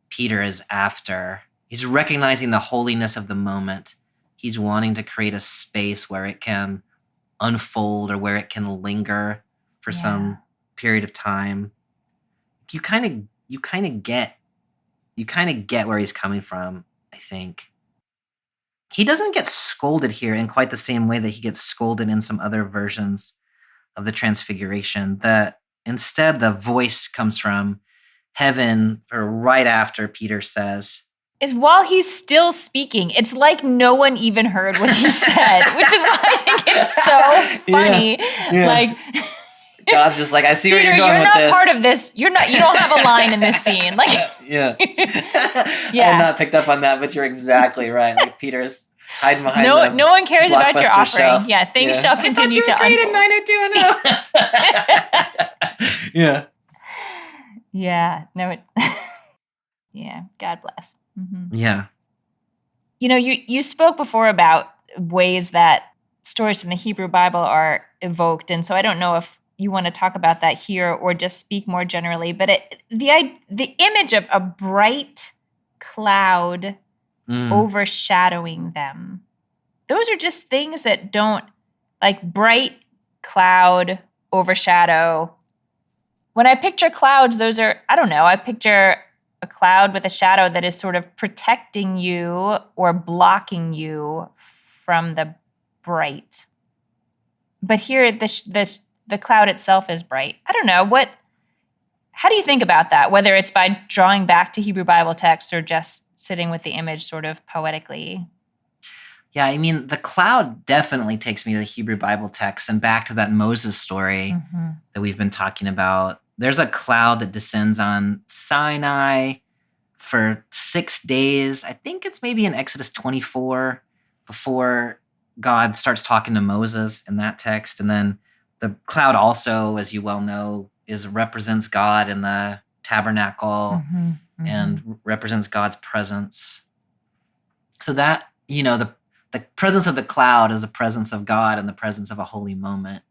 Peter is after. He's recognizing the holiness of the moment. He's wanting to create a space where it can unfold or where it can linger for some period of time. You kind of get where he's coming from, I think. He doesn't get scolded here in quite the same way that he gets scolded in some other versions of the Transfiguration. Instead, the voice comes from heaven, or right after Peter says, is while he's still speaking. It's like no one even heard what he said, which is why I think it's so funny. Yeah. Like God's just like, I see Peter, where you're going with this. You're not part of this. You don't have a line in this scene. Like yeah. I had not picked up on that, but you're exactly right. Like Peter's hiding behind no one cares about your offering. Shelf. Yeah, things shall continue to unfold. I thought you were great in 90210. Yeah. Yeah. No. Yeah. God bless. Mm-hmm. Yeah. You spoke before about ways that stories from the Hebrew Bible are evoked, and so I don't know if you want to talk about that here or just speak more generally. But the image of a bright cloud overshadowing them, those are just things that don't, like bright cloud overshadow. When I picture clouds, those are, I don't know, I picture a cloud with a shadow that is sort of protecting you or blocking you from the bright. But here, the cloud itself is bright. I don't know, how do you think about that? Whether it's by drawing back to Hebrew Bible texts or just sitting with the image sort of poetically? Yeah, I mean, the cloud definitely takes me to the Hebrew Bible text and back to that Moses story that we've been talking about. There's a cloud that descends on Sinai for 6 days. I think it's maybe in Exodus 24 before God starts talking to Moses in that text. And then the cloud also, as you well know, represents God in the tabernacle and represents God's presence. So that, the presence of the cloud is the presence of God and the presence of a holy moment.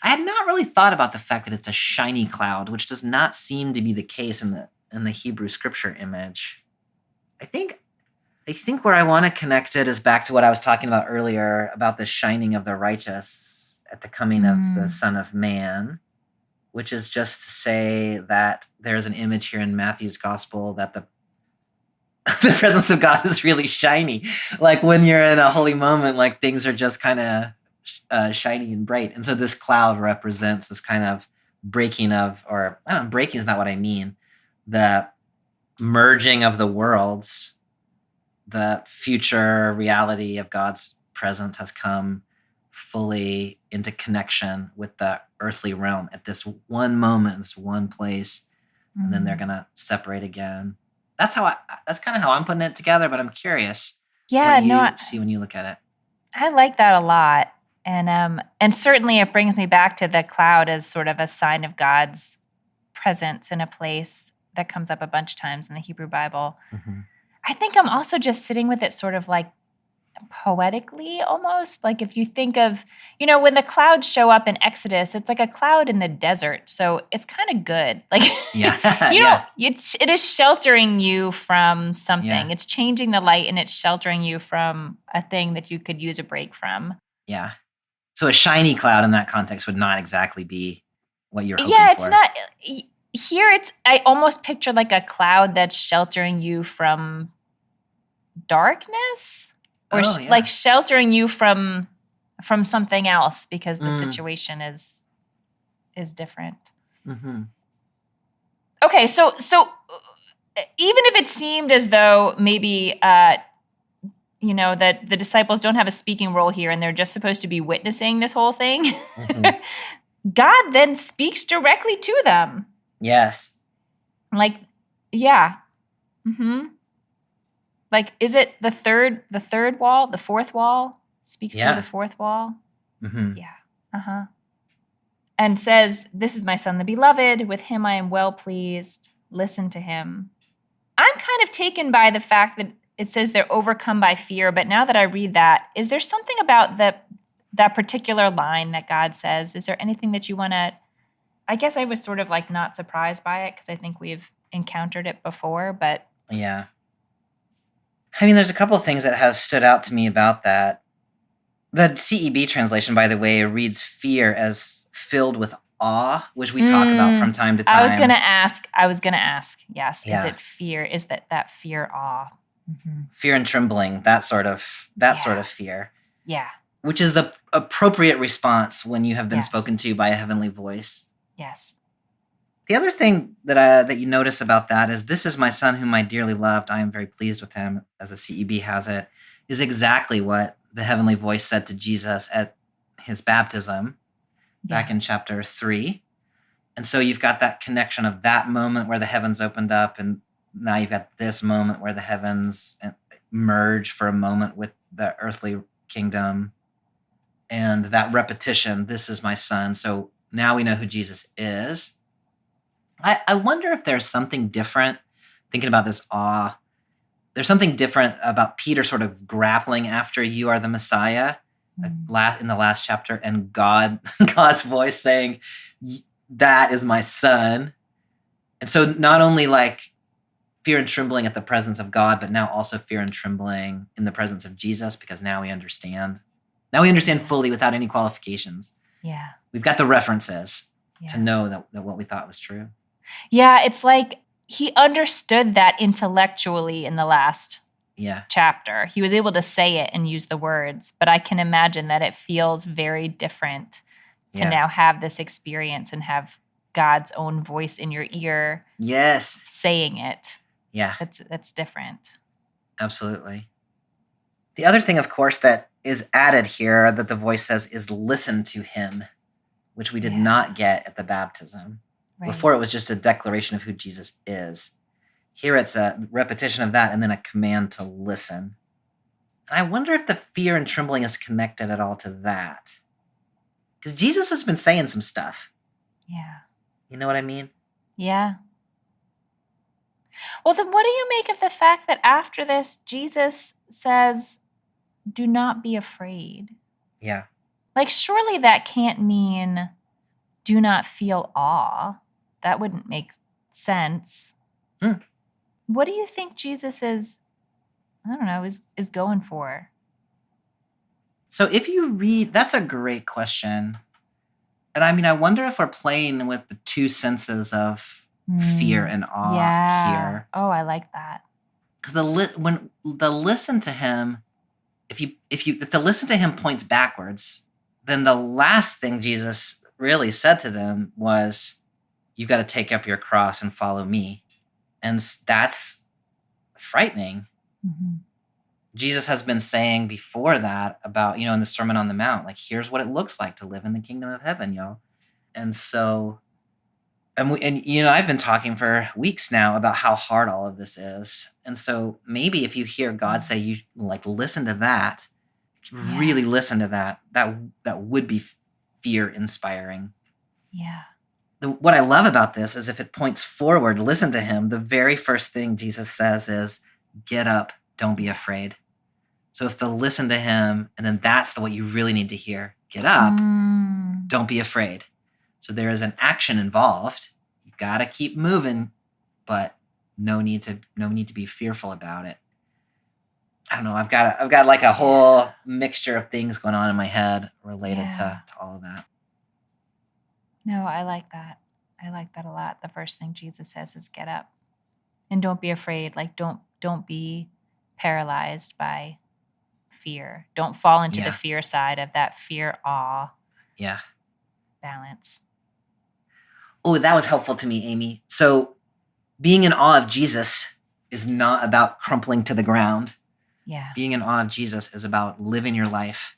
I had not really thought about the fact that it's a shiny cloud, which does not seem to be the case in the Hebrew scripture image. I think where I want to connect it is back to what I was talking about earlier about the shining of the righteous at the coming of the Son of Man, which is just to say that there's an image here in Matthew's gospel that the presence of God is really shiny. Like when you're in a holy moment, like things are just kind of shiny and bright. And so this cloud represents this kind of breaking of, or I don't know, breaking is not what I mean. The merging of the worlds, the future reality of God's presence has come fully into connection with the earthly realm at this one moment, this one place, and then they're going to separate again. That's kind of how I'm putting it together, but I'm curious what you see when you look at it. I like that a lot. And certainly it brings me back to the cloud as sort of a sign of God's presence in a place that comes up a bunch of times in the Hebrew Bible. I think I'm also just sitting with it sort of like poetically almost. Like if you think of, when the clouds show up in Exodus, it's like a cloud in the desert. So it's kind of good. Like, it is sheltering you from something. Yeah. It's changing the light and it's sheltering you from a thing that you could use a break from. Yeah. So a shiny cloud in that context would not exactly be what you're hoping for. Yeah, it's not. Here I almost picture like a cloud that's sheltering you from darkness. Or like sheltering you from something else because the situation is different. Okay, so even if it seemed as though maybe that the disciples don't have a speaking role here and they're just supposed to be witnessing this whole thing, God then speaks directly to them. Yes. Like, yeah. Like, is it the third wall, the fourth wall? Speaks through the fourth wall? Mhm. Yeah. Uh-huh. And says, "This is my son, the beloved. With him I am well pleased. Listen to him." I'm kind of taken by the fact that it says they're overcome by fear, but now that I read that, is there something about that particular line that God says? Is there anything that you want to? I guess I was sort of like not surprised by it because I think we've encountered it before, but Yeah. I mean, there's a couple of things that have stood out to me about that. The CEB translation, by the way, reads fear as filled with awe, which we talk about from time to time. I was gonna ask. Yes, is Yeah. it fear? Is that fear awe? Fear and trembling, that sort of fear, Yeah. which is the appropriate response when you have been Yes. spoken to by a heavenly voice. Yes. The other thing that you notice about that is, "This is my son whom I dearly loved. I am very pleased with him," as the CEB has it, is exactly what the heavenly voice said to Jesus at his baptism back in chapter 3. And so you've got that connection of that moment where the heavens opened up, and now you've got this moment where the heavens merge for a moment with the earthly kingdom. And that repetition, "This is my son." So now we know who Jesus is. I wonder if there's something different, thinking about this awe, there's something different about Peter sort of grappling after "You are the Messiah," in the last chapter, and God's voice saying, "That is my son." And so not only like fear and trembling at the presence of God, but now also fear and trembling in the presence of Jesus, because now we understand. Now we understand fully without any qualifications. Yeah. We've got the references to know that what we thought was true. Yeah, it's like he understood that intellectually in the last chapter. He was able to say it and use the words, but I can imagine that it feels very different to now have this experience and have God's own voice in your ear. Yes. Saying it. Yeah. That's different. Absolutely. The other thing, of course, that is added here that the voice says is "Listen to him," which we did not get at the baptism. Right. Before, it was just a declaration of who Jesus is. Here it's a repetition of that and then a command to listen. I wonder if the fear and trembling is connected at all to that. Because Jesus has been saying some stuff. Yeah. You know what I mean? Yeah. Well, then what do you make of the fact that after this, Jesus says, "Do not be afraid"? Yeah. Like, surely that can't mean do not feel awe. That wouldn't make sense. What do you think Jesus is going for? So if you read, that's a great question. And I mean, I wonder if we're playing with the two senses of fear and awe here. Oh, I like that. Because when the listen to him, if the listen to him points backwards, then the last thing Jesus really said to them was, "You've got to take up your cross and follow me." And that's frightening. Mm-hmm. Jesus has been saying before that about, in the Sermon on the Mount, like, here's what it looks like to live in the kingdom of heaven, y'all. And so, I've been talking for weeks now about how hard all of this is. And so maybe if you hear God say, you like, listen to that, really listen to that, that would be fear inspiring. Yeah. What I love about this is if it points forward, listen to him, the very first thing Jesus says is, "Get up, don't be afraid." So if the listen to him, and then that's what you really need to hear, get up, don't be afraid. So there is an action involved. You got to keep moving, but no need to be fearful about it. I don't know. I've got like a whole mixture of things going on in my head related to all of that. No, I like that. I like that a lot. The first thing Jesus says is get up and don't be afraid. Like, don't be paralyzed by fear. Don't fall into the fear side of that fear awe balance. Oh, that was helpful to me, Amy. So being in awe of Jesus is not about crumpling to the ground. Yeah. Being in awe of Jesus is about living your life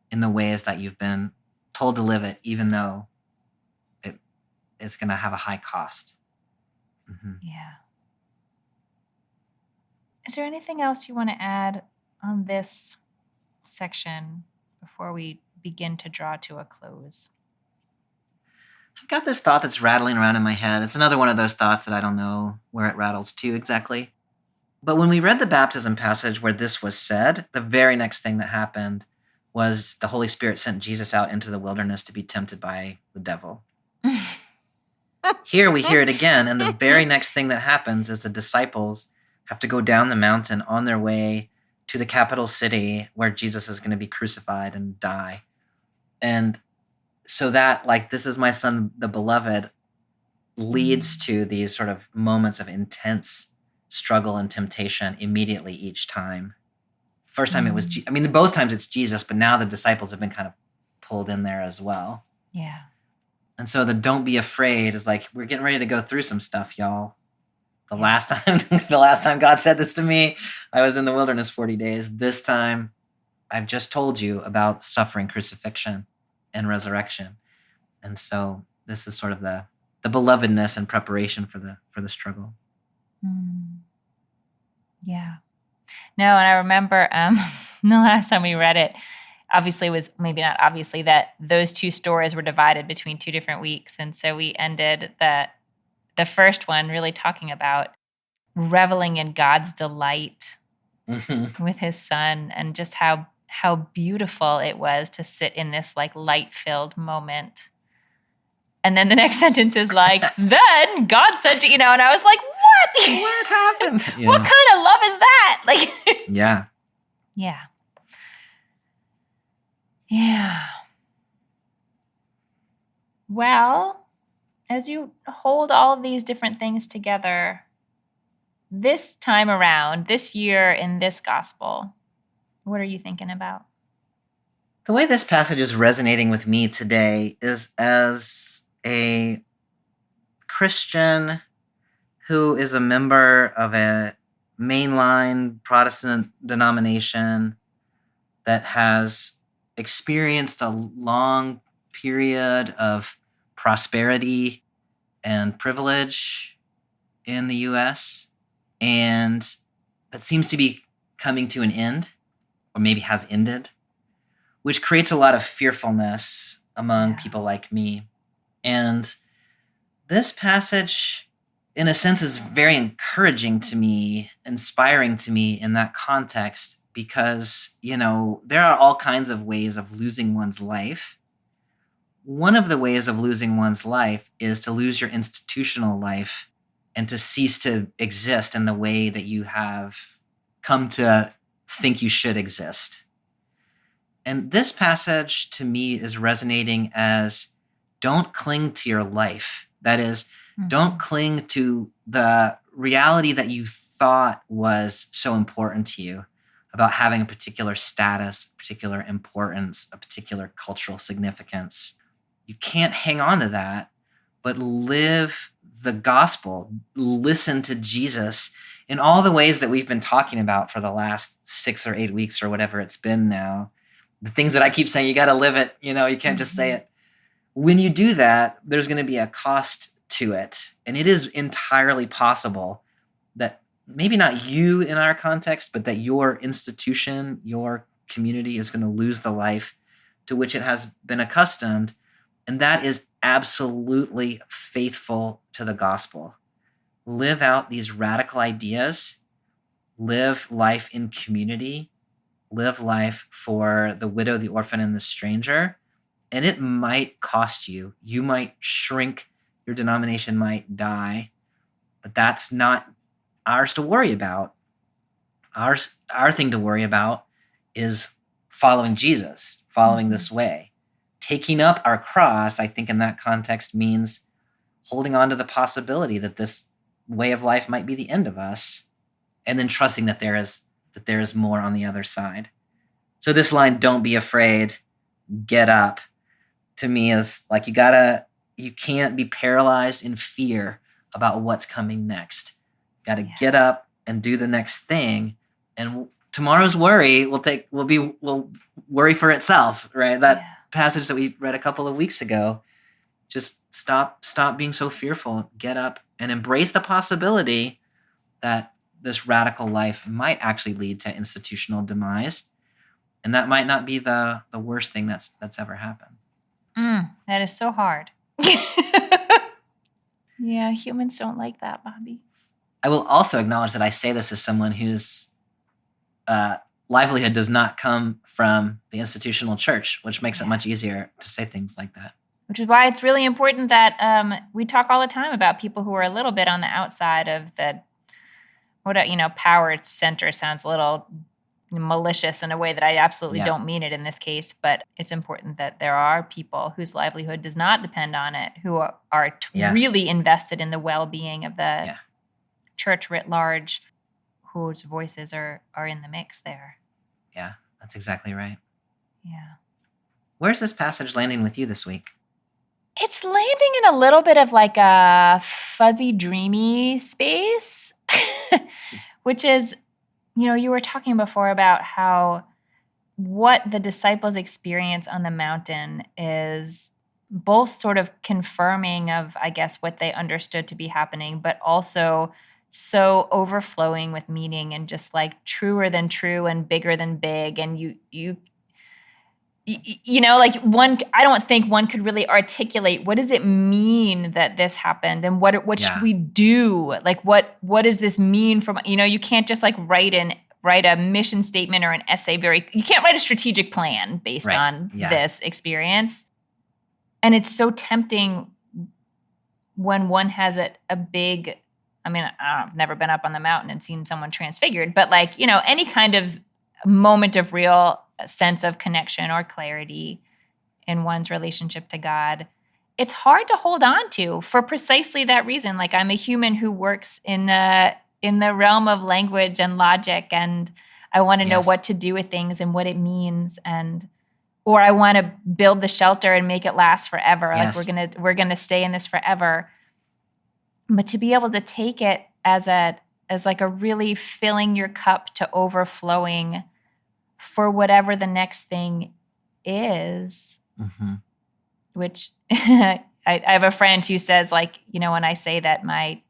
in the ways that you've been told to live it, even though it's going to have a high cost. Mm-hmm. Yeah. Is there anything else you want to add on this section before we begin to draw to a close? I've got this thought that's rattling around in my head. It's another one of those thoughts that I don't know where it rattles to exactly. But when we read the baptism passage where this was said, the very next thing that happened was the Holy Spirit sent Jesus out into the wilderness to be tempted by the devil. Here we hear it again, and the very next thing that happens is the disciples have to go down the mountain on their way to the capital city where Jesus is going to be crucified and die. And so that, like, this is my son, the beloved, leads to these sort of moments of intense struggle and temptation immediately each time. First time it was, both times it's Jesus, but now the disciples have been kind of pulled in there as well. Yeah. And so the don't be afraid is like, we're getting ready to go through some stuff, y'all. The last time God said this to me, I was in the wilderness 40 days. This time, I've just told you about suffering, crucifixion, and resurrection. And so this is sort of the belovedness and preparation for the struggle. Yeah. No, and I remember the last time we read it, obviously was maybe not obviously that those two stories were divided between 2 different weeks. And so we ended the first one really talking about reveling in God's delight with his son, and just how beautiful it was to sit in this like light-filled moment. And then the next sentence is like, then God said to, and I was like, what? What happened? Yeah. What kind of love is that? Like, Yeah. Yeah. Yeah. Well, as you hold all of these different things together, this time around, this year in this gospel, what are you thinking about? The way this passage is resonating with me today is as a Christian who is a member of a mainline Protestant denomination that has experienced a long period of prosperity and privilege in the U.S., and that seems to be coming to an end, or maybe has ended, which creates a lot of fearfulness among people like me. And this passage, in a sense, is very encouraging to me, inspiring to me in that context, because, there are all kinds of ways of losing one's life. One of the ways of losing one's life is to lose your institutional life and to cease to exist in the way that you have come to think you should exist. And this passage to me is resonating as, don't cling to your life. That is, don't cling to the reality that you thought was so important to you about having a particular status, particular importance, a particular cultural significance. You can't hang on to that, but live the gospel. Listen to Jesus in all the ways that we've been talking about for the last 6 or 8 weeks or whatever it's been now. The things that I keep saying, you got to live it. You can't just say it. When you do that, there's going to be a cost to it. And it is entirely possible that maybe not you in our context, but that your institution, your community is going to lose the life to which it has been accustomed. And that is absolutely faithful to the gospel. Live out these radical ideas. Live life in community. Live life for the widow, the orphan, and the stranger. And it might cost you. You might shrink. Your denomination might die. But that's not ours to worry about. Our thing to worry about is following Jesus, following this way. Taking up our cross, I think in that context, means holding on to the possibility that this way of life might be the end of us, and then trusting that there is more on the other side. So this line, don't be afraid, get up, to me is like you can't be paralyzed in fear about what's coming next. You got to get up and do the next thing, and tomorrow's worry will worry for itself, right? That passage that we read a couple of weeks ago, just stop being so fearful, get up and embrace the possibility that this radical life might actually lead to institutional demise. And that might not be the worst thing that's ever happened. That is so hard. Yeah, humans don't like that, Bobby. I will also acknowledge that I say this as someone whose livelihood does not come from the institutional church, which makes it much easier to say things like that. Which is why it's really important that we talk all the time about people who are a little bit on the outside of the, power center. Sounds a little malicious in a way that I absolutely don't mean it in this case, but it's important that there are people whose livelihood does not depend on it, who are really invested in the well-being of the church writ large, whose voices are in the mix there. Yeah, that's exactly right. Yeah. Where's this passage landing with you this week? It's landing in a little bit of like a fuzzy, dreamy space, which is, you were talking before about how what the disciples experience on the mountain is both sort of confirming of, I guess, what they understood to be happening, but also so overflowing with meaning and just like truer than true and bigger than big. And I don't think one could really articulate what does it mean that this happened and what should we do? Like what does this mean from, you can't just like write a mission statement or an essay you can't write a strategic plan based on this experience. And it's so tempting when one has a big, I've never been up on the mountain and seen someone transfigured, but like, any kind of moment of real sense of connection or clarity in one's relationship to God, it's hard to hold on to for precisely that reason. Like I'm a human who works in the realm of language and logic, and I want to know what to do with things and what it means, or I want to build the shelter and make it last forever. Yes. Like we're gonna stay in this forever. But to be able to take it as like a really filling your cup to overflowing for whatever the next thing is, which I have a friend who says, like, when I say that my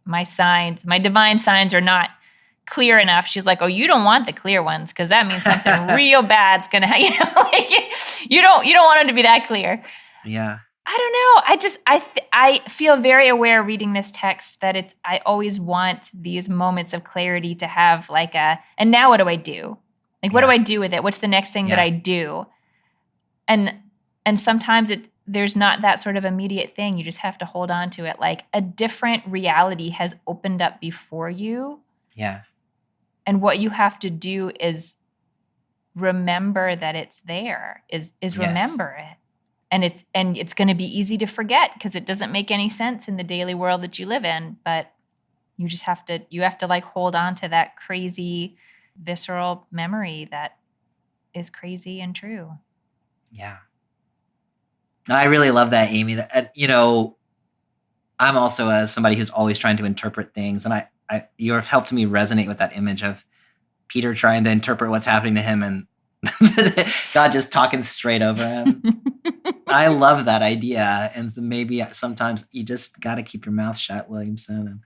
divine signs are not clear enough, she's like, oh, you don't want the clear ones because that means something real bad's gonna happen. You don't want them to be that clear. Yeah. I don't know. I feel very aware reading this text that I always want these moments of clarity to have like and now what do I do? Like, what do I do with it? What's the next thing that I do? And sometimes there's not that sort of immediate thing. You just have to hold on to it. Like a different reality has opened up before you. Yeah. And what you have to do is remember that it's there, is remember it. And it's going to be easy to forget because it doesn't make any sense in the daily world that you live in. But you just have to like hold on to that crazy, visceral memory that is crazy and true. Yeah. No, I really love that, Amy. That I'm also as somebody who's always trying to interpret things, and you have helped me resonate with that image of Peter trying to interpret what's happening to him and God just talking straight over him. I love that idea. And so maybe sometimes you just got to keep your mouth shut, Williamson, and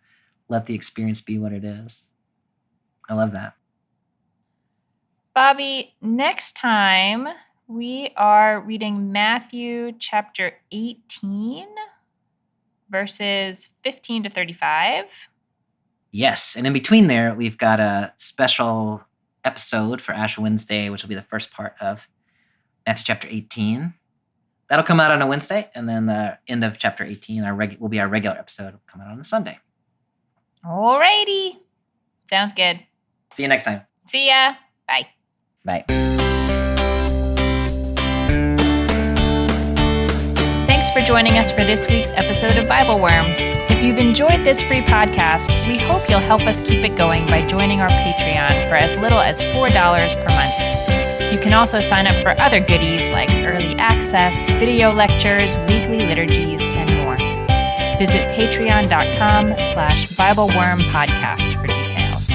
let the experience be what it is. I love that. Bobby, next time we are reading Matthew chapter 18, verses 15 to 35. Yes. And in between there, we've got a special episode for Ash Wednesday, which will be the first part of Matthew chapter 18. That'll come out on a Wednesday, and then the end of chapter 18 will be our regular episode. It'll come out on a Sunday. Alrighty. Sounds good. See you next time. See ya. Bye. Bye. Thanks for joining us for this week's episode of BibleWorm. If you've enjoyed this free podcast, we hope you'll help us keep it going by joining our Patreon for as little as $4 per month. You can also sign up for other goodies like early access, video lectures, weekly liturgies, and more. Visit patreon.com/BibleWorm podcast for details.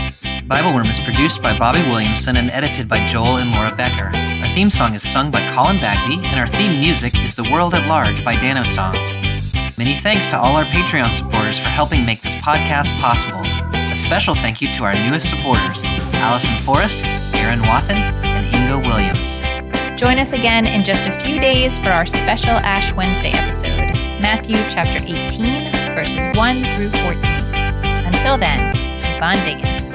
BibleWorm is produced by Bobby Williamson and edited by Joel and Laura Becker. Our theme song is sung by Colin Bagby, and our theme music is The World at Large by Dano Songs. Many thanks to all our Patreon supporters for helping make this podcast possible. A special thank you to our newest supporters, Allison Forrest, Aaron Wathen, and Ingo Williams. Join us again in just a few days for our special Ash Wednesday episode, Matthew chapter 18, verses 1 through 14. Until then, keep on digging.